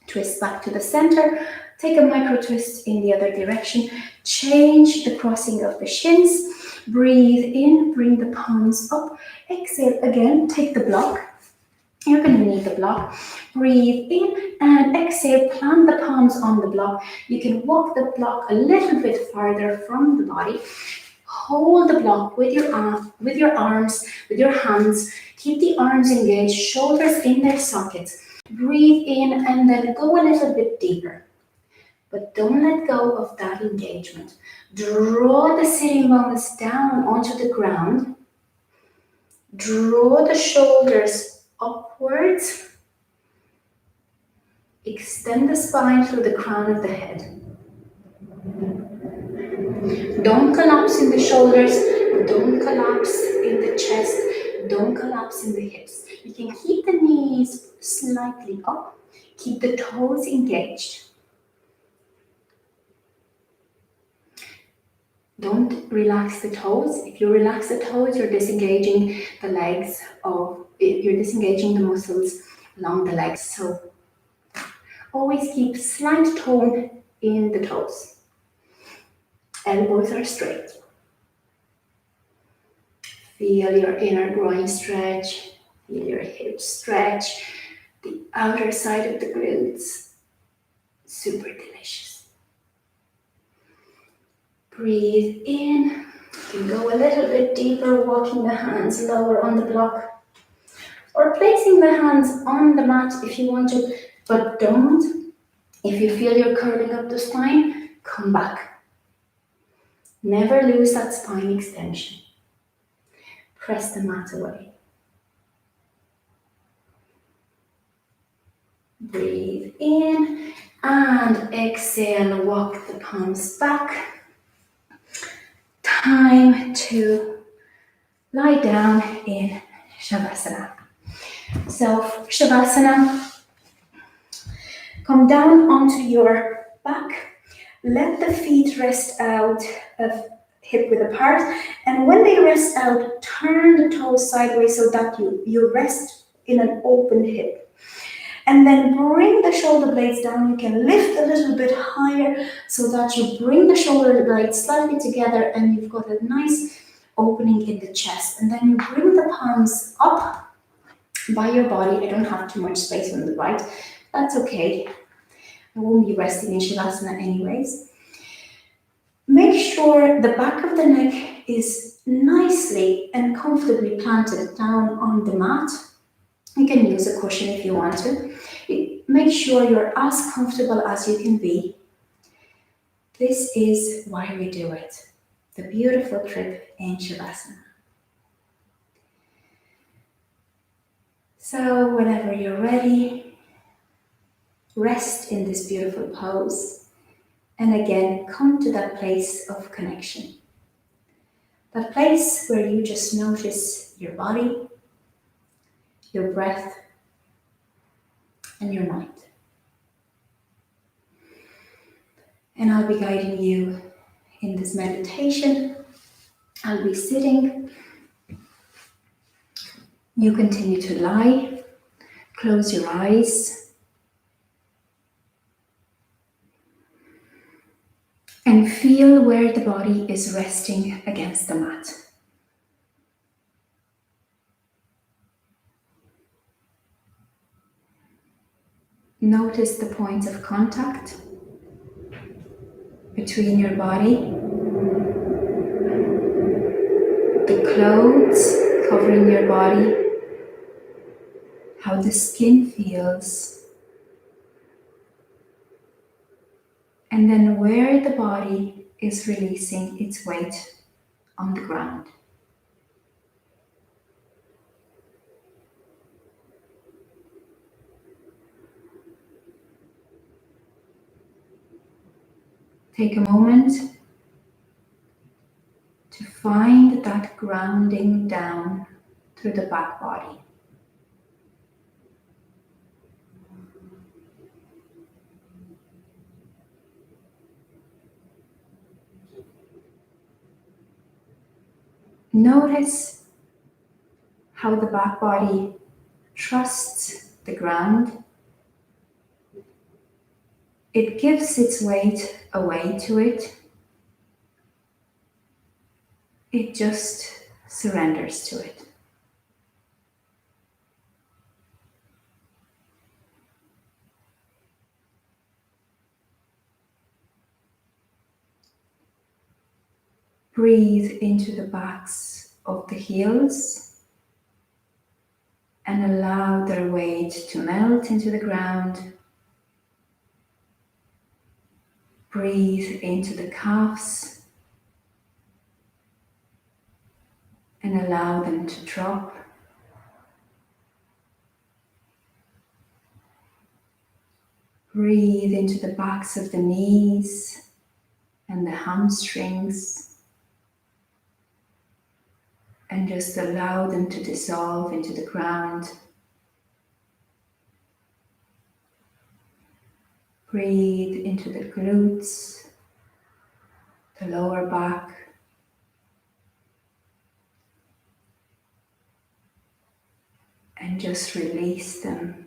Twist back to the center. Take a micro twist in the other direction. Change the crossing of the shins. Breathe in, bring the palms up. Exhale again, take the block. You're going to need the block. Breathe in and exhale, plant the palms on the block. You can walk the block a little bit farther from the body. Hold the block with your arms, with your hands. Keep the arms engaged, shoulders in their sockets. Breathe in and then go a little bit deeper. But don't let go of that engagement. Draw the sitting bones down onto the ground. Draw the shoulders upwards. Extend the spine through the crown of the head. Don't collapse in the shoulders. Don't collapse in the chest. Don't collapse in the hips. You can keep the knees slightly up. Keep the toes engaged. Don't relax the toes. If you relax the toes, you're disengaging the legs, you're disengaging the muscles along the legs. So always keep slight tone in the toes. Elbows are straight. Feel your inner groin stretch. Feel your hips stretch. The outer side of the glutes. Super delicious. Breathe in. You can go a little bit deeper, walking the hands lower on the block. Or placing the hands on the mat if you want to, but don't. If you feel you're curling up the spine, come back. Never lose that spine extension. Press the mat away. Breathe in and exhale, walk the palms back. Time to lie down in Shavasana. So Shavasana, come down onto your back. Let the feet rest out of hip width apart. And when they rest out, turn the toes sideways so that you rest in an open hip. And then bring the shoulder blades down. You can lift a little bit higher so that you bring the shoulder blades slightly together and you've got a nice opening in the chest. And then you bring the palms up by your body. I don't have too much space on the right. That's okay. I won't be resting in Shavasana anyways. Make sure the back of the neck is nicely and comfortably planted down on the mat. You can use a cushion if you want to. Make sure you're as comfortable as you can be. This is why we do it. The beautiful trip in Shavasana. So whenever you're ready, rest in this beautiful pose. And again, come to that place of connection. That place where you just notice your body, your breath, and your mind. And I'll be guiding you in this meditation. I'll be sitting. You continue to lie. Close your eyes. And feel where the body is resting against the mat. Notice the points of contact between your body, the clothes covering your body, how the skin feels, and then where the body is releasing its weight on the ground. Take a moment to find that grounding down through the back body. Notice how the back body trusts the ground. It gives its weight away to it. It just surrenders to it. Breathe into the backs of the heels and allow their weight to melt into the ground. Breathe into the calves and allow them to drop. Breathe into the backs of the knees and the hamstrings and just allow them to dissolve into the ground. Breathe into the glutes, the lower back, and just release them.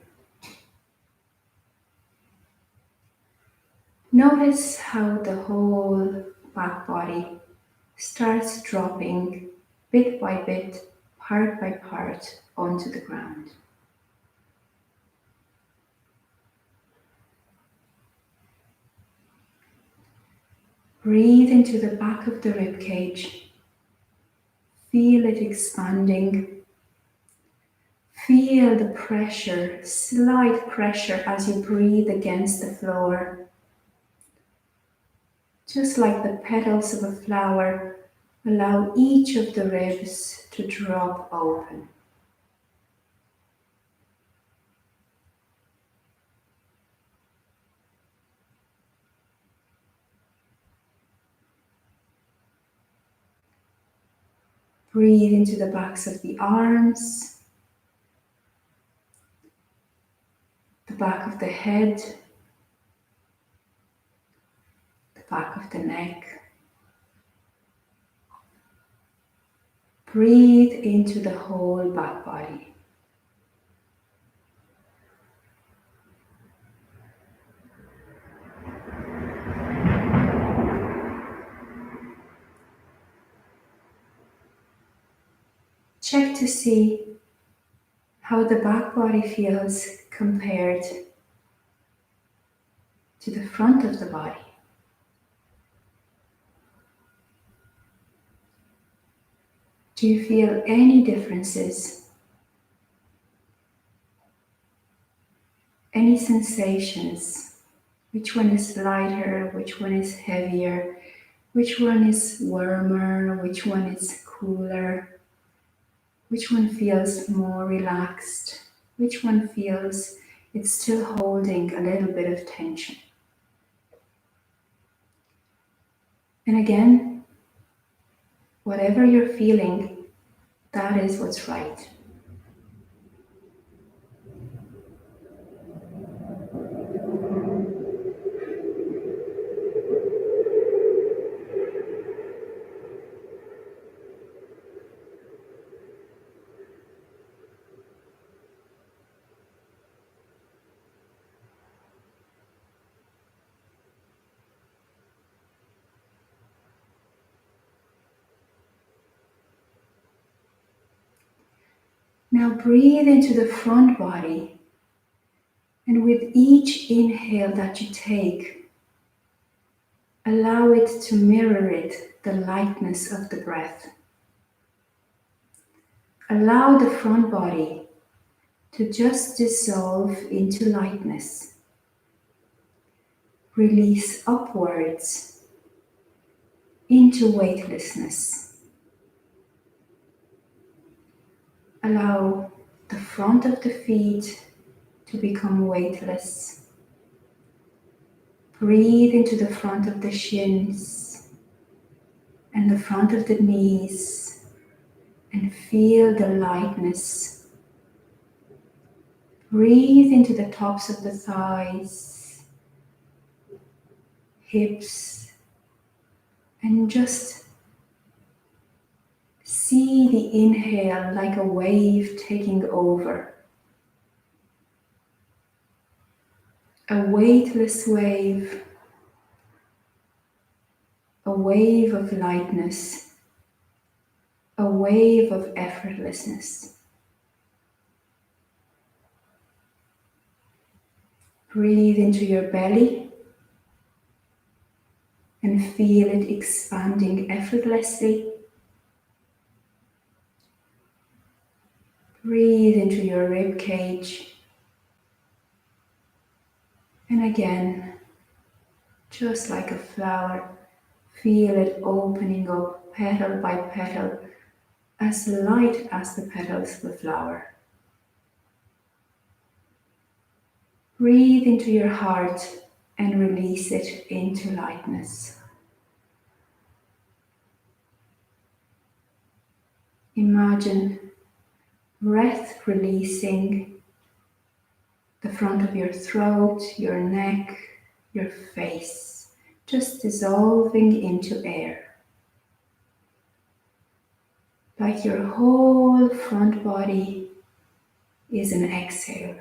Notice how the whole back body starts dropping bit by bit, part by part, onto the ground. Breathe into the back of the rib cage. Feel it expanding. Feel the pressure, slight pressure as you breathe against the floor. Just like the petals of a flower, allow each of the ribs to drop open. Breathe into the backs of the arms, the back of the head, the back of the neck. Breathe into the whole back body. Check to see how the back body feels compared to the front of the body. Do you feel any differences? Any sensations? Which one is lighter? Which one is heavier? Which one is warmer? Which one is cooler? Which one feels more relaxed? Which one feels it's still holding a little bit of tension? And again, whatever you're feeling, that is what's right. Now breathe into the front body, and with each inhale that you take, allow it to mirror it, the lightness of the breath. Allow the front body to just dissolve into lightness. Release upwards into weightlessness. Allow the front of the feet to become weightless. Breathe into the front of the shins and the front of the knees and feel the lightness. Breathe into the tops of the thighs, hips, and just see the inhale like a wave taking over. A weightless wave, a wave of lightness, a wave of effortlessness. Breathe into your belly and feel it expanding effortlessly. Breathe into your rib cage. And again, just like a flower, feel it opening up petal by petal, as light as the petals of the flower. Breathe into your heart and release it into lightness. Imagine breath releasing the front of your throat, your neck, your face, just dissolving into air. Like your whole front body is an exhale.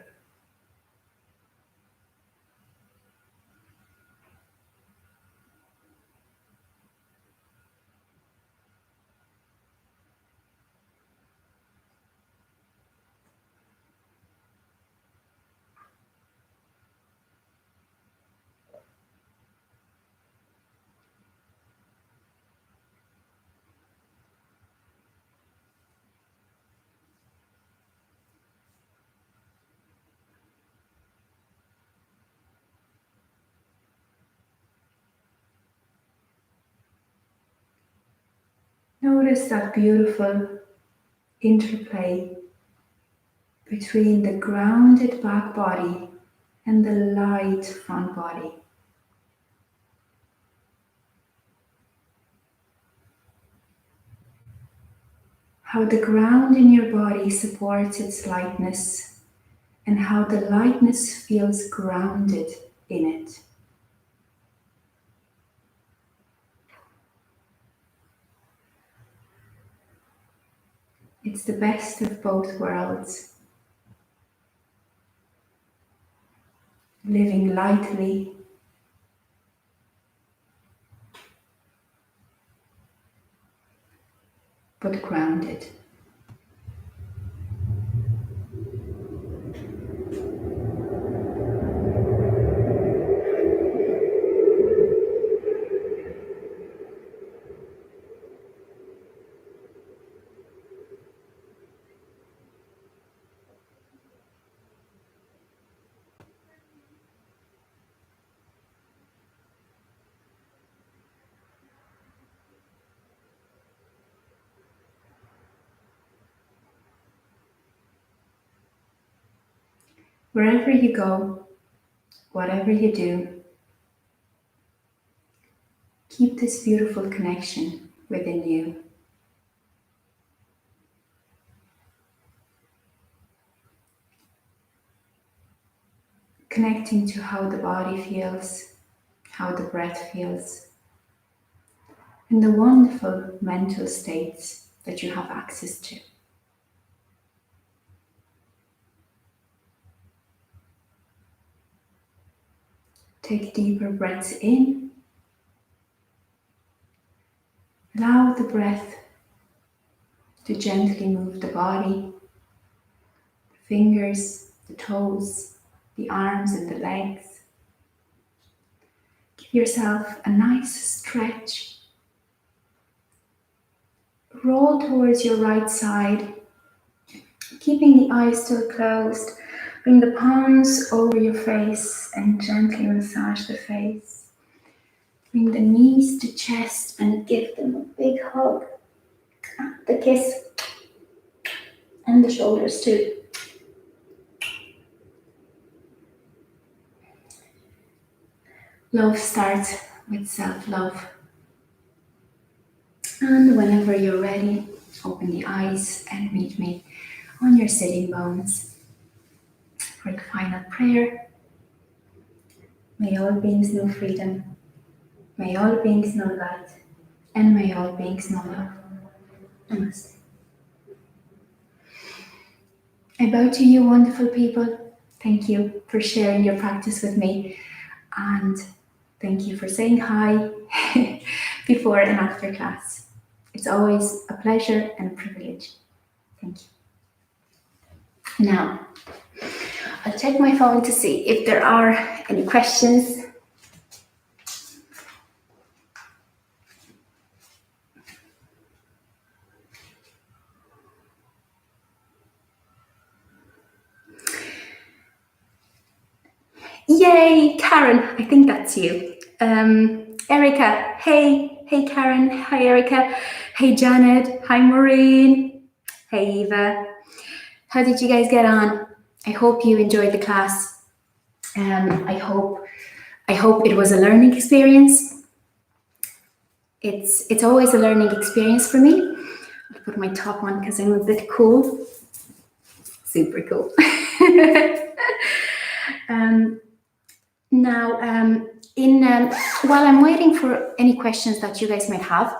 Notice that beautiful interplay between the grounded back body and the light front body. How the ground in your body supports its lightness and how the lightness feels grounded in it. It's the best of both worlds. Living lightly, but grounded. Wherever you go, whatever you do, keep this beautiful connection within you. Connecting to how the body feels, how the breath feels, and the wonderful mental states that you have access to. Take deeper breaths in. Allow the breath to gently move the body, the fingers, the toes, the arms and the legs. Give yourself a nice stretch. Roll towards your right side, keeping the eyes still closed. Bring the palms over your face and gently massage the face. Bring the knees to chest and give them a big hug. The kiss and the shoulders too. Love starts with self-love. And whenever you're ready, open the eyes and meet me on your sitting bones for the final prayer. May all beings know freedom. May all beings know light. And may all beings know love. Namaste. I bow to you, wonderful people. Thank you for sharing your practice with me. And thank you for saying hi before and after class. It's always a pleasure and a privilege. Thank you. Now, I'll check my phone to see if there are any questions. Yay, Karen, I think that's you. Erica, hey Karen, hi Erica, hey Janet, hi Maureen, hey Eva. How did you guys get on? I hope you enjoyed the class. I hope it was a learning experience. It's always a learning experience for me. I'll put my top on because I'm a bit cool. Super cool. Now, while I'm waiting for any questions that you guys might have,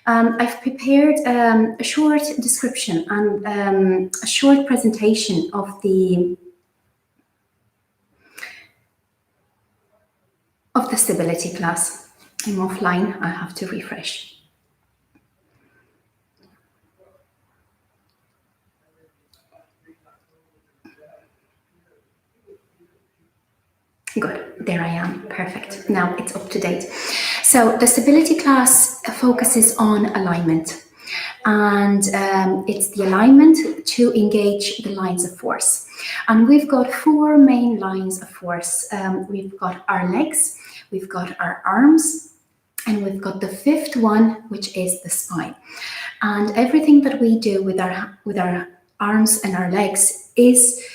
I've prepared a short description and a short presentation of the stability class. I'm offline, I have to refresh. Good, there I am, perfect. Now it's up to date. So the stability class focuses on alignment, and it's the alignment to engage the lines of force. And we've got 4 main lines of force. We've got our legs, we've got our arms, and we've got the 5th one, which is the spine. And everything that we do with our arms and our legs is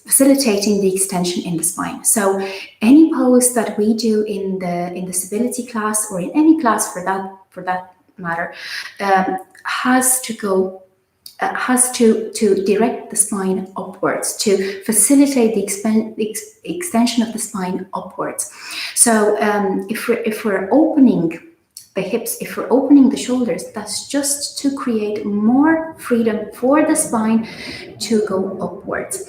facilitating the extension in the spine. So any pose that we do in the stability class, or in any class for that matter, has to direct the spine upwards, to facilitate the extension of the spine upwards. So if we're opening the hips, if we're opening the shoulders, that's just to create more freedom for the spine to go upwards.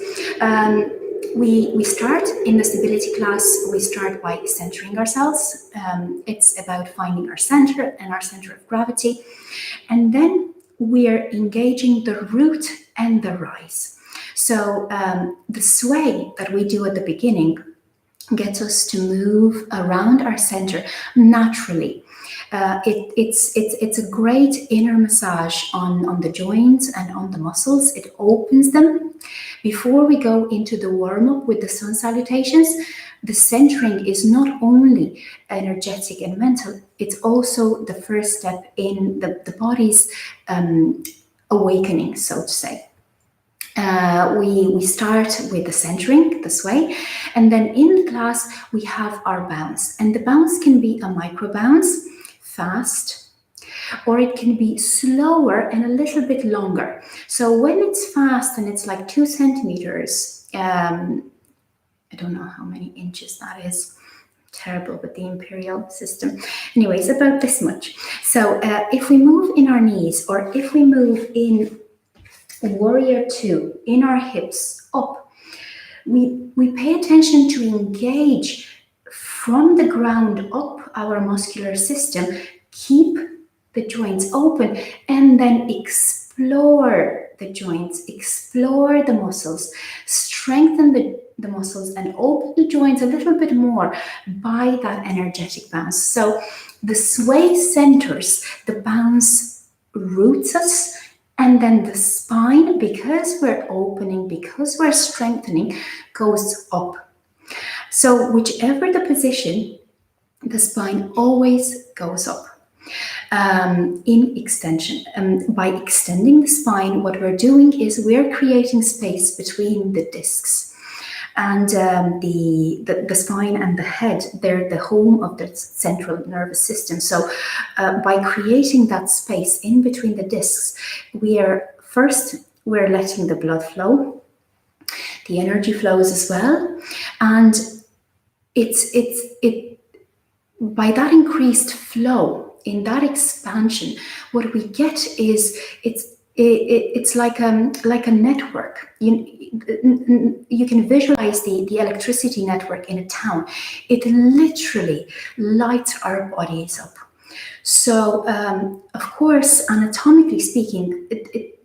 We start in the stability class, we start by centering ourselves. It's about finding our center and our center of gravity. And then we're engaging the root and the rise. So the sway that we do at the beginning gets us to move around our center naturally. It's a great inner massage on the joints and on the muscles. It opens them. Before we go into the warm-up with the Sun Salutations, the centering is not only energetic and mental, it's also the first step in the body's awakening, so to say. We start with the centering this way, and then in the class we have our bounce, and the bounce can be a micro bounce, fast, or it can be slower and a little bit longer. So when it's fast and it's like 2 centimeters, I don't know how many inches that is. Terrible with the imperial system. Anyways, about this much. So if we move in our knees, or if we move in warrior 2 in our hips up, we pay attention to engage from the ground up our muscular system, keep the joints open, and then explore the joints, explore the muscles, strengthen the muscles, and open the joints a little bit more by that energetic bounce. So the sway centers, the bounce roots us, and then the spine, because we're opening, because we're strengthening, goes up. So whichever the position, the spine always goes up. In extension. By extending the spine, what we're doing is we're creating space between the discs. And the spine and the head, they're the home of the central nervous system. So by creating that space in between the discs, we're letting the blood flow, the energy flows as well, and by that increased flow, in that expansion, what we get is it's like a network. You can visualize the electricity network in a town. It literally lights our bodies up. So of course, anatomically speaking,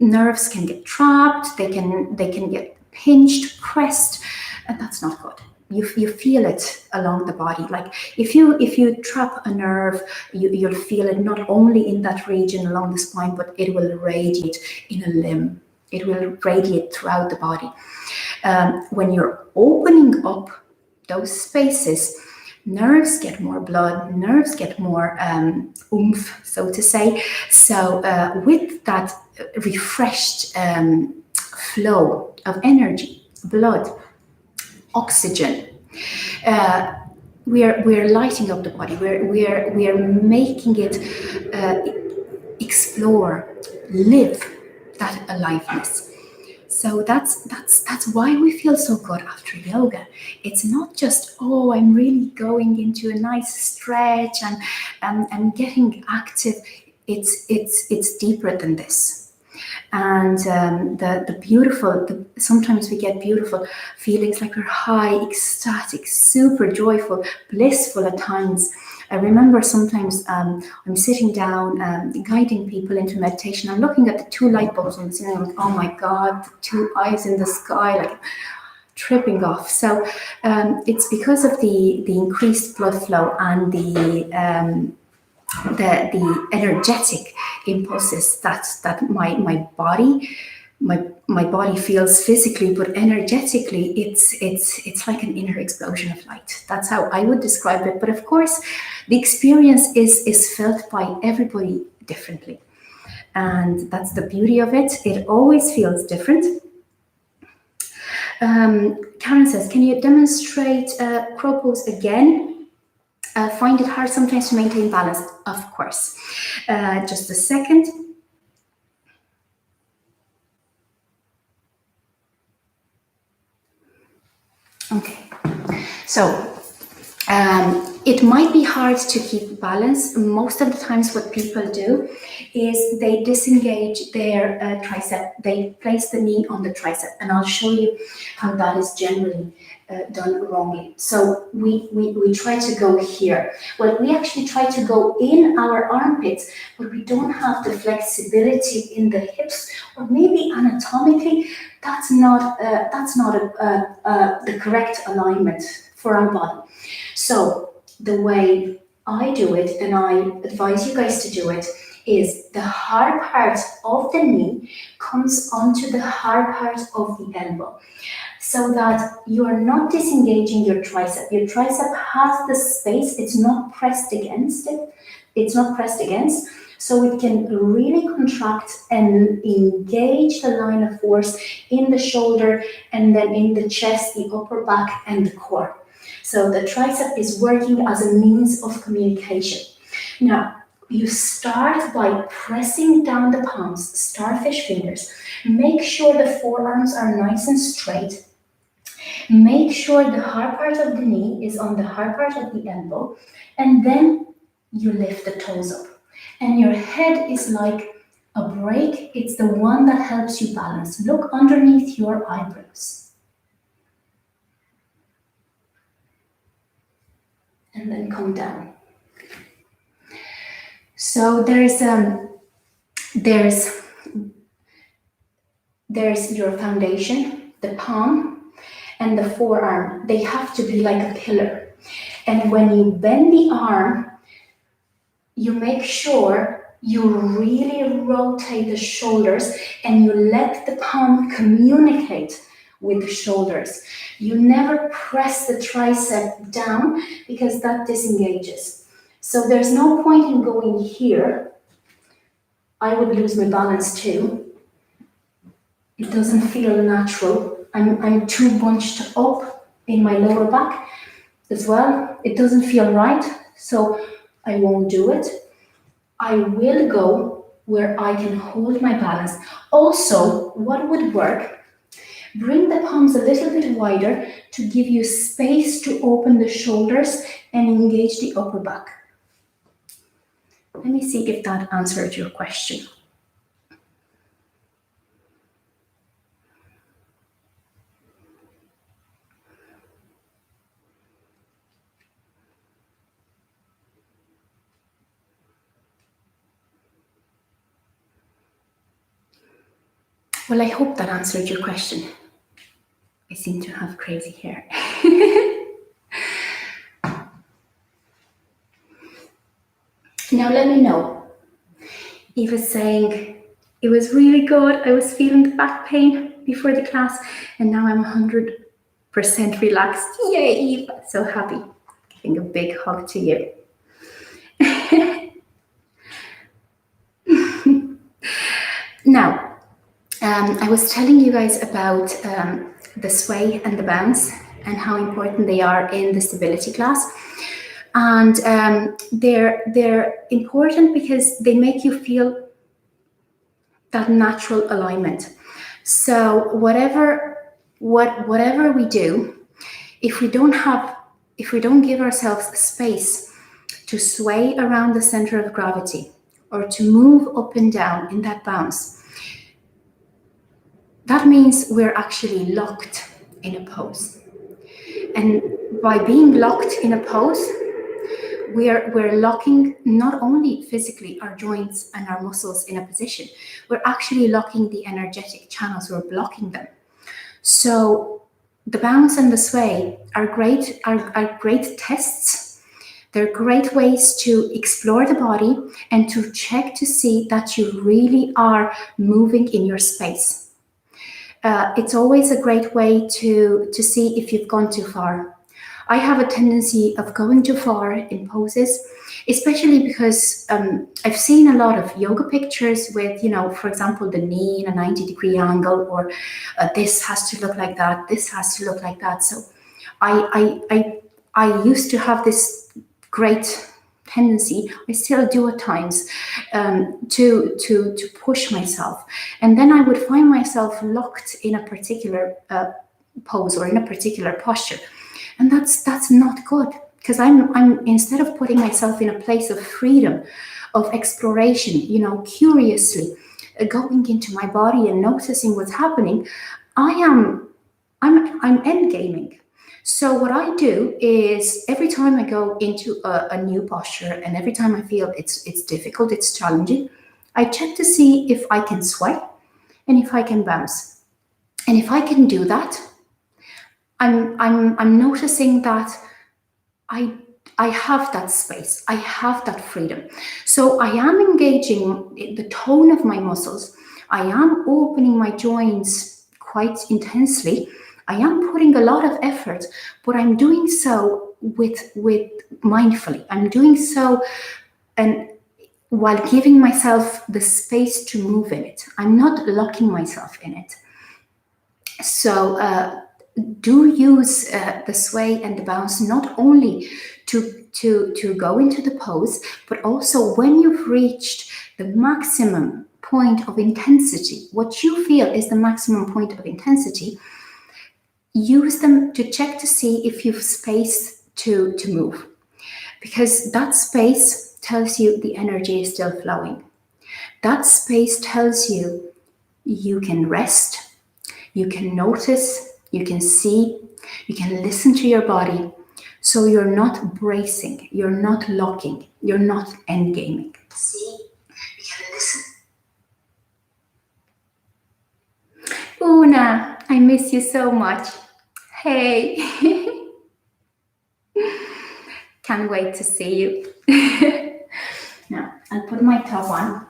nerves can get trapped. They can get pinched, pressed, and that's not good. You feel it along the body. Like if you trap a nerve, you'll feel it not only in that region along the spine, but it will radiate in a limb. It will radiate throughout the body. When you're opening up those spaces, nerves get more blood, nerves get more oomph, so to say. So with that refreshed flow of energy, blood, oxygen, we're lighting up the body. We're making it explore, live that aliveness. So that's why we feel so good after yoga. It's not just, oh, I'm really going into a nice stretch and getting active. It's deeper than this. And the beautiful, sometimes we get beautiful feelings, like we're high, ecstatic, super joyful, blissful at times. I remember sometimes I'm sitting down guiding people into meditation. I'm looking at the 2 light bulbs on the ceiling. I'm like, oh my God, the 2 eyes in the sky, like tripping off. So it's because of the increased blood flow and the energetic impulses that my body feels physically, but energetically it's like an inner explosion of light. That's how I would describe it. But of course, the experience is felt by everybody differently, and that's the beauty of it. It always feels different. Karen says, can you demonstrate crow pose again? Find it hard sometimes to maintain balance. Of course. Just a second. Okay. So it might be hard to keep balance. Most of the times what people do is they disengage their tricep. They place the knee on the tricep, and I'll show you how that is generally done wrongly. So we try to go here. Well, we actually try to go in our armpits, but we don't have the flexibility in the hips, or maybe anatomically that's not the correct alignment for our body. So the way I do it, and I advise you guys to do it, is the hard part of the knee comes onto the hard part of the elbow, so that you are not disengaging your tricep. Your tricep has the space, it's not pressed against it. it's not pressed against. So it can really contract and engage the line of force in the shoulder and then in the chest, the upper back, and the core. So the tricep is working as a means of communication. Now, you start by pressing down the palms, starfish fingers. Make sure the forearms are nice and straight. Make sure the hard part of the knee is on the hard part of the elbow, and then you lift the toes up. And your head is like a brake. It's the one that helps you balance. Look underneath your eyebrows. And then come down. So there's your foundation, the palm and the forearm. They have to be like a pillar. And when you bend the arm, you make sure you really rotate the shoulders and you let the palm communicate with the shoulders. You never press the tricep down because that disengages. So there's no point in going here. I would lose my balance too. It doesn't feel natural. I'm too bunched up in my lower back as well. It doesn't feel right, so I won't do it. I will go where I can hold my balance. Also, what would work, bring the palms a little bit wider to give you space to open the shoulders and engage the upper back. Let me see if that answered your question. Well, I hope that answered your question. I seem to have crazy hair. Now let me know. Eva saying, it was really good. I was feeling the back pain before the class and now I'm 100% relaxed. Yay, Eva, so happy. Giving a big hug to you. Now, I was telling you guys about the sway and the bounce and how important they are in the stability class. And they're important because they make you feel that natural alignment. So whatever we do, if we don't give ourselves space to sway around the center of gravity or to move up and down in that bounce, that means we're actually locked in a pose. And by being locked in a pose, we're locking not only physically our joints and our muscles in a position, we're actually locking the energetic channels, we're blocking them. So the bounce and the sway are great tests. They're great ways to explore the body and to check to see that you really are moving in your space. It's always a great way to see if you've gone too far. I have a tendency of going too far in poses, especially because I've seen a lot of yoga pictures with, for example, the knee in a 90-degree angle, or this has to look like that, this has to look like that. So I used to have this great tendency, I still do at times, to push myself, and then I would find myself locked in a particular pose or in a particular posture, and that's not good, because I'm instead of putting myself in a place of freedom, of exploration, curiously going into my body and noticing what's happening, I'm endgaming. So what I do is every time I go into a new posture and every time I feel it's difficult, it's challenging, I check to see if I can sway and if I can bounce. And if I can do that, I'm noticing that I have that space, I have that freedom. So I am engaging the tone of my muscles. I am opening my joints quite intensely. I am putting a lot of effort, but I'm doing so with mindfully. I'm doing so and while giving myself the space to move in it. I'm not locking myself in it. So do use the sway and the bounce not only to go into the pose, but also when you've reached the maximum point of intensity, what you feel is the maximum point of intensity, use them to check to see if you've space to move. Because that space tells you the energy is still flowing. That space tells you you can rest, you can notice, you can see, you can listen to your body. So you're not bracing, you're not locking, you're not endgaming. See, you can listen. Una, I miss you so much. Hey. Can't wait to see you. Now, I'll put my top on.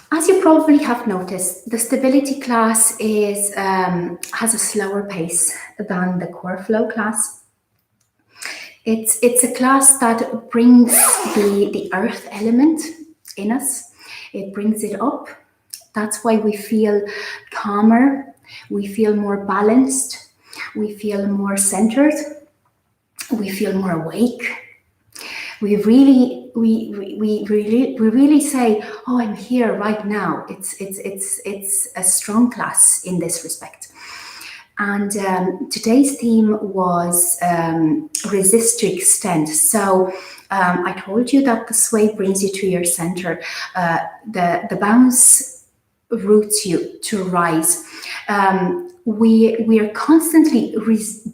As you probably have noticed, the stability class has a slower pace than the core flow class. It's a class that brings the earth element in us. It brings it up. That's why we feel calmer, we feel more balanced, we feel more centered, we feel more awake. We really say, "Oh, I'm here right now." It's a strong class in this respect. And today's theme was resist to extend. So I told you that the sway brings you to your center. The bounce roots you to rise. We are constantly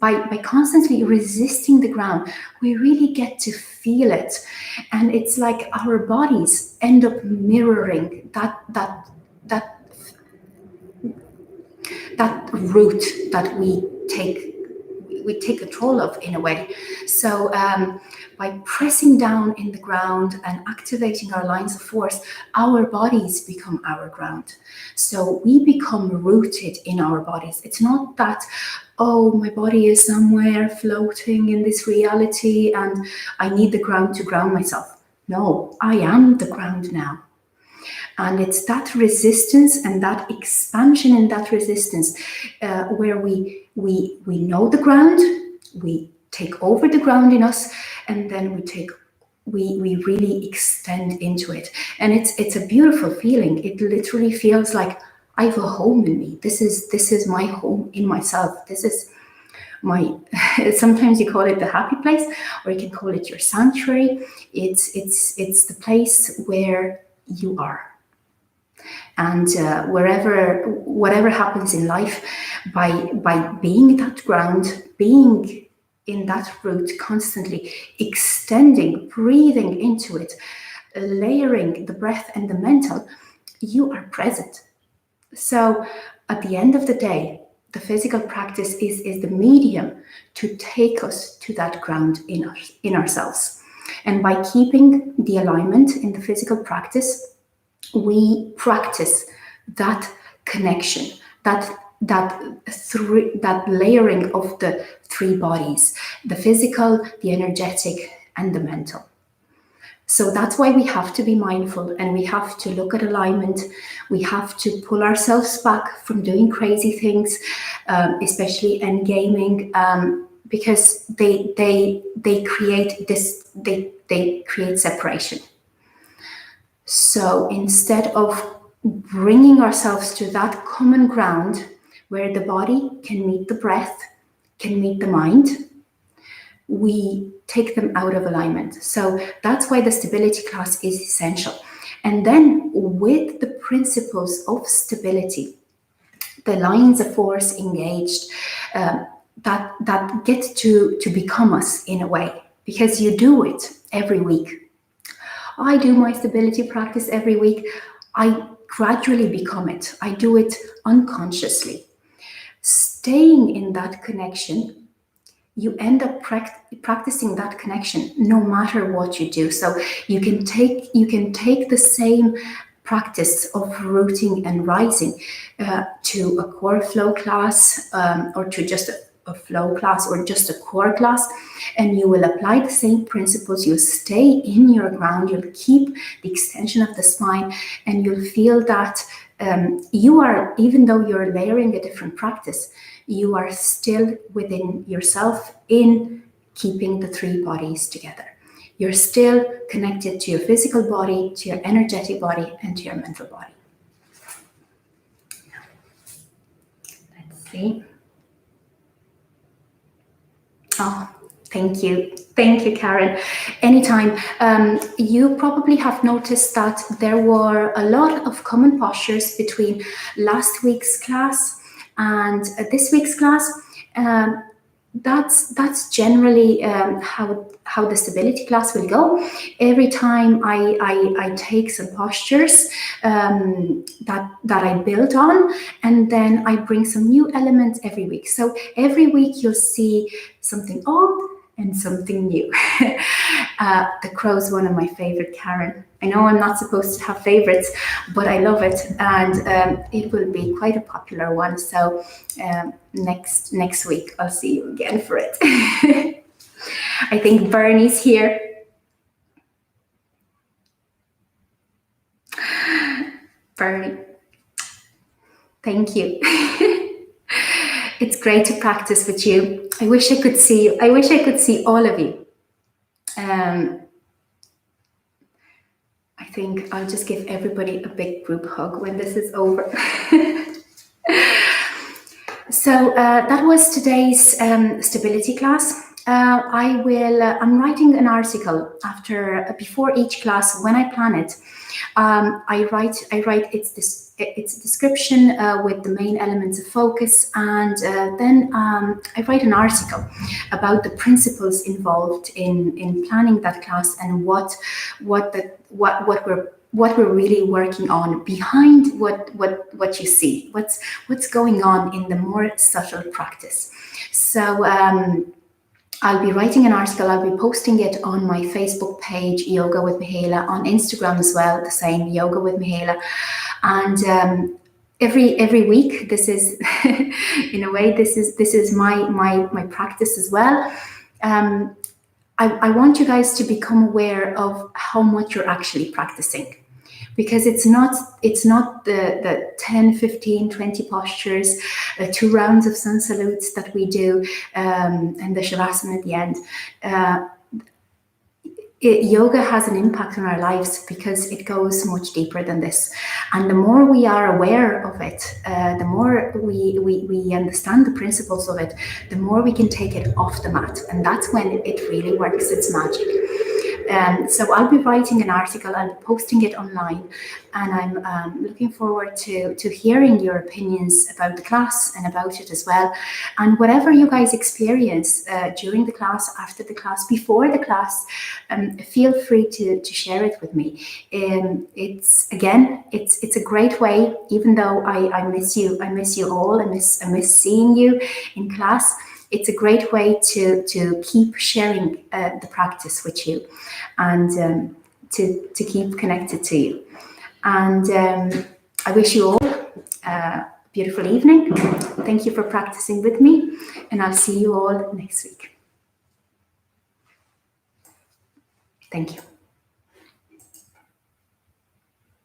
by constantly resisting the ground, we really get to feel it, and it's like our bodies end up mirroring that route that we take control of in a way. So by pressing down in the ground and activating our lines of force, our bodies become our ground. So we become rooted in our bodies. It's not that, oh, my body is somewhere floating in this reality and I need the ground to ground myself. No, I am the ground now. And it's that resistance and that expansion in that resistance where we know the ground, we take over the ground in us, and then we really extend into it. And it's a beautiful feeling. It literally feels like I have a home in me. This is my home in myself. This is my, sometimes you call it the happy place, or you can call it your sanctuary. It's the place where you are. And whatever happens in life, by being that ground, being in that root constantly, extending, breathing into it, layering the breath and the mental, you are present. So at the end of the day, the physical practice is the medium to take us to that ground in ourselves. And by keeping the alignment in the physical practice, we practice that connection, that layering of the three bodies, the physical, the energetic, and the mental. So that's why we have to be mindful, and we have to look at alignment. We have to pull ourselves back from doing crazy things, especially endgaming, because they create this, they create separation. So instead of bringing ourselves to that common ground where the body can meet the breath, can meet the mind, we take them out of alignment. So that's why the stability class is essential. And then with the principles of stability, the lines of force engaged, that get to become us in a way, because you do it every week. I do my stability practice every week. I gradually become it. I do it unconsciously. Staying in that connection, you end up practicing that connection no matter what you do. So you can take the same practice of rooting and rising to a core flow class, or to just a flow class or just a core class, and you will apply the same principles. You'll stay in your ground, you'll keep the extension of the spine, and you'll feel that you are, even though you're layering a different practice, you are still within yourself in keeping the three bodies together. You're still connected to your physical body, to your energetic body, and to your mental body. Let's see. Oh, thank you. Thank you, Karen. Anytime. You probably have noticed that there were a lot of common postures between last week's class and this week's class. That's generally how the stability class will go. Every time I take some postures that I build on, and then I bring some new elements every week. So every week you'll see something old and something new. The crow's one of my favorite, Karen. I know I'm not supposed to have favorites, but I love it, and it will be quite a popular one. So next week I'll see you again for it. I think Bernie's here. Bernie, thank you. It's great to practice with you. I wish I could see you. I wish I could see all of you. I think I'll just give everybody a big group hug when this is over. So that was today's stability class. I'm writing an article before each class. When I plan it, I write its description with the main elements of focus, and then I write an article about the principles involved in planning that class and what we're really working on behind what you see, what's going on in the more subtle practice. So I'll be writing an article. I'll be posting it on my Facebook page, Yoga with Mihaela, on Instagram as well, the same, Yoga with Mihaela. And every week, this is, in a way, this is my practice as well. I want you guys to become aware of how much you're actually practicing, because it's not the 10, 15, 20 postures, 2 rounds of Sun Salutes that we do, and the Shavasana at the end. Yoga has an impact on our lives because it goes much deeper than this. And the more we are aware of it, the more we understand the principles of it, the more we can take it off the mat. And that's when it really works its magic. So I'll be writing an article, I'll be posting it online, and I'm looking forward to hearing your opinions about the class and about it as well. And whatever you guys experience during the class, after the class, before the class, feel free to share it with me. It's a great way, even though I miss you all, I miss seeing you in class. It's a great way to keep sharing the practice with you, and to keep connected to you. And I wish you all a beautiful evening. Thank you for practicing with me, and I'll see you all next week. Thank you.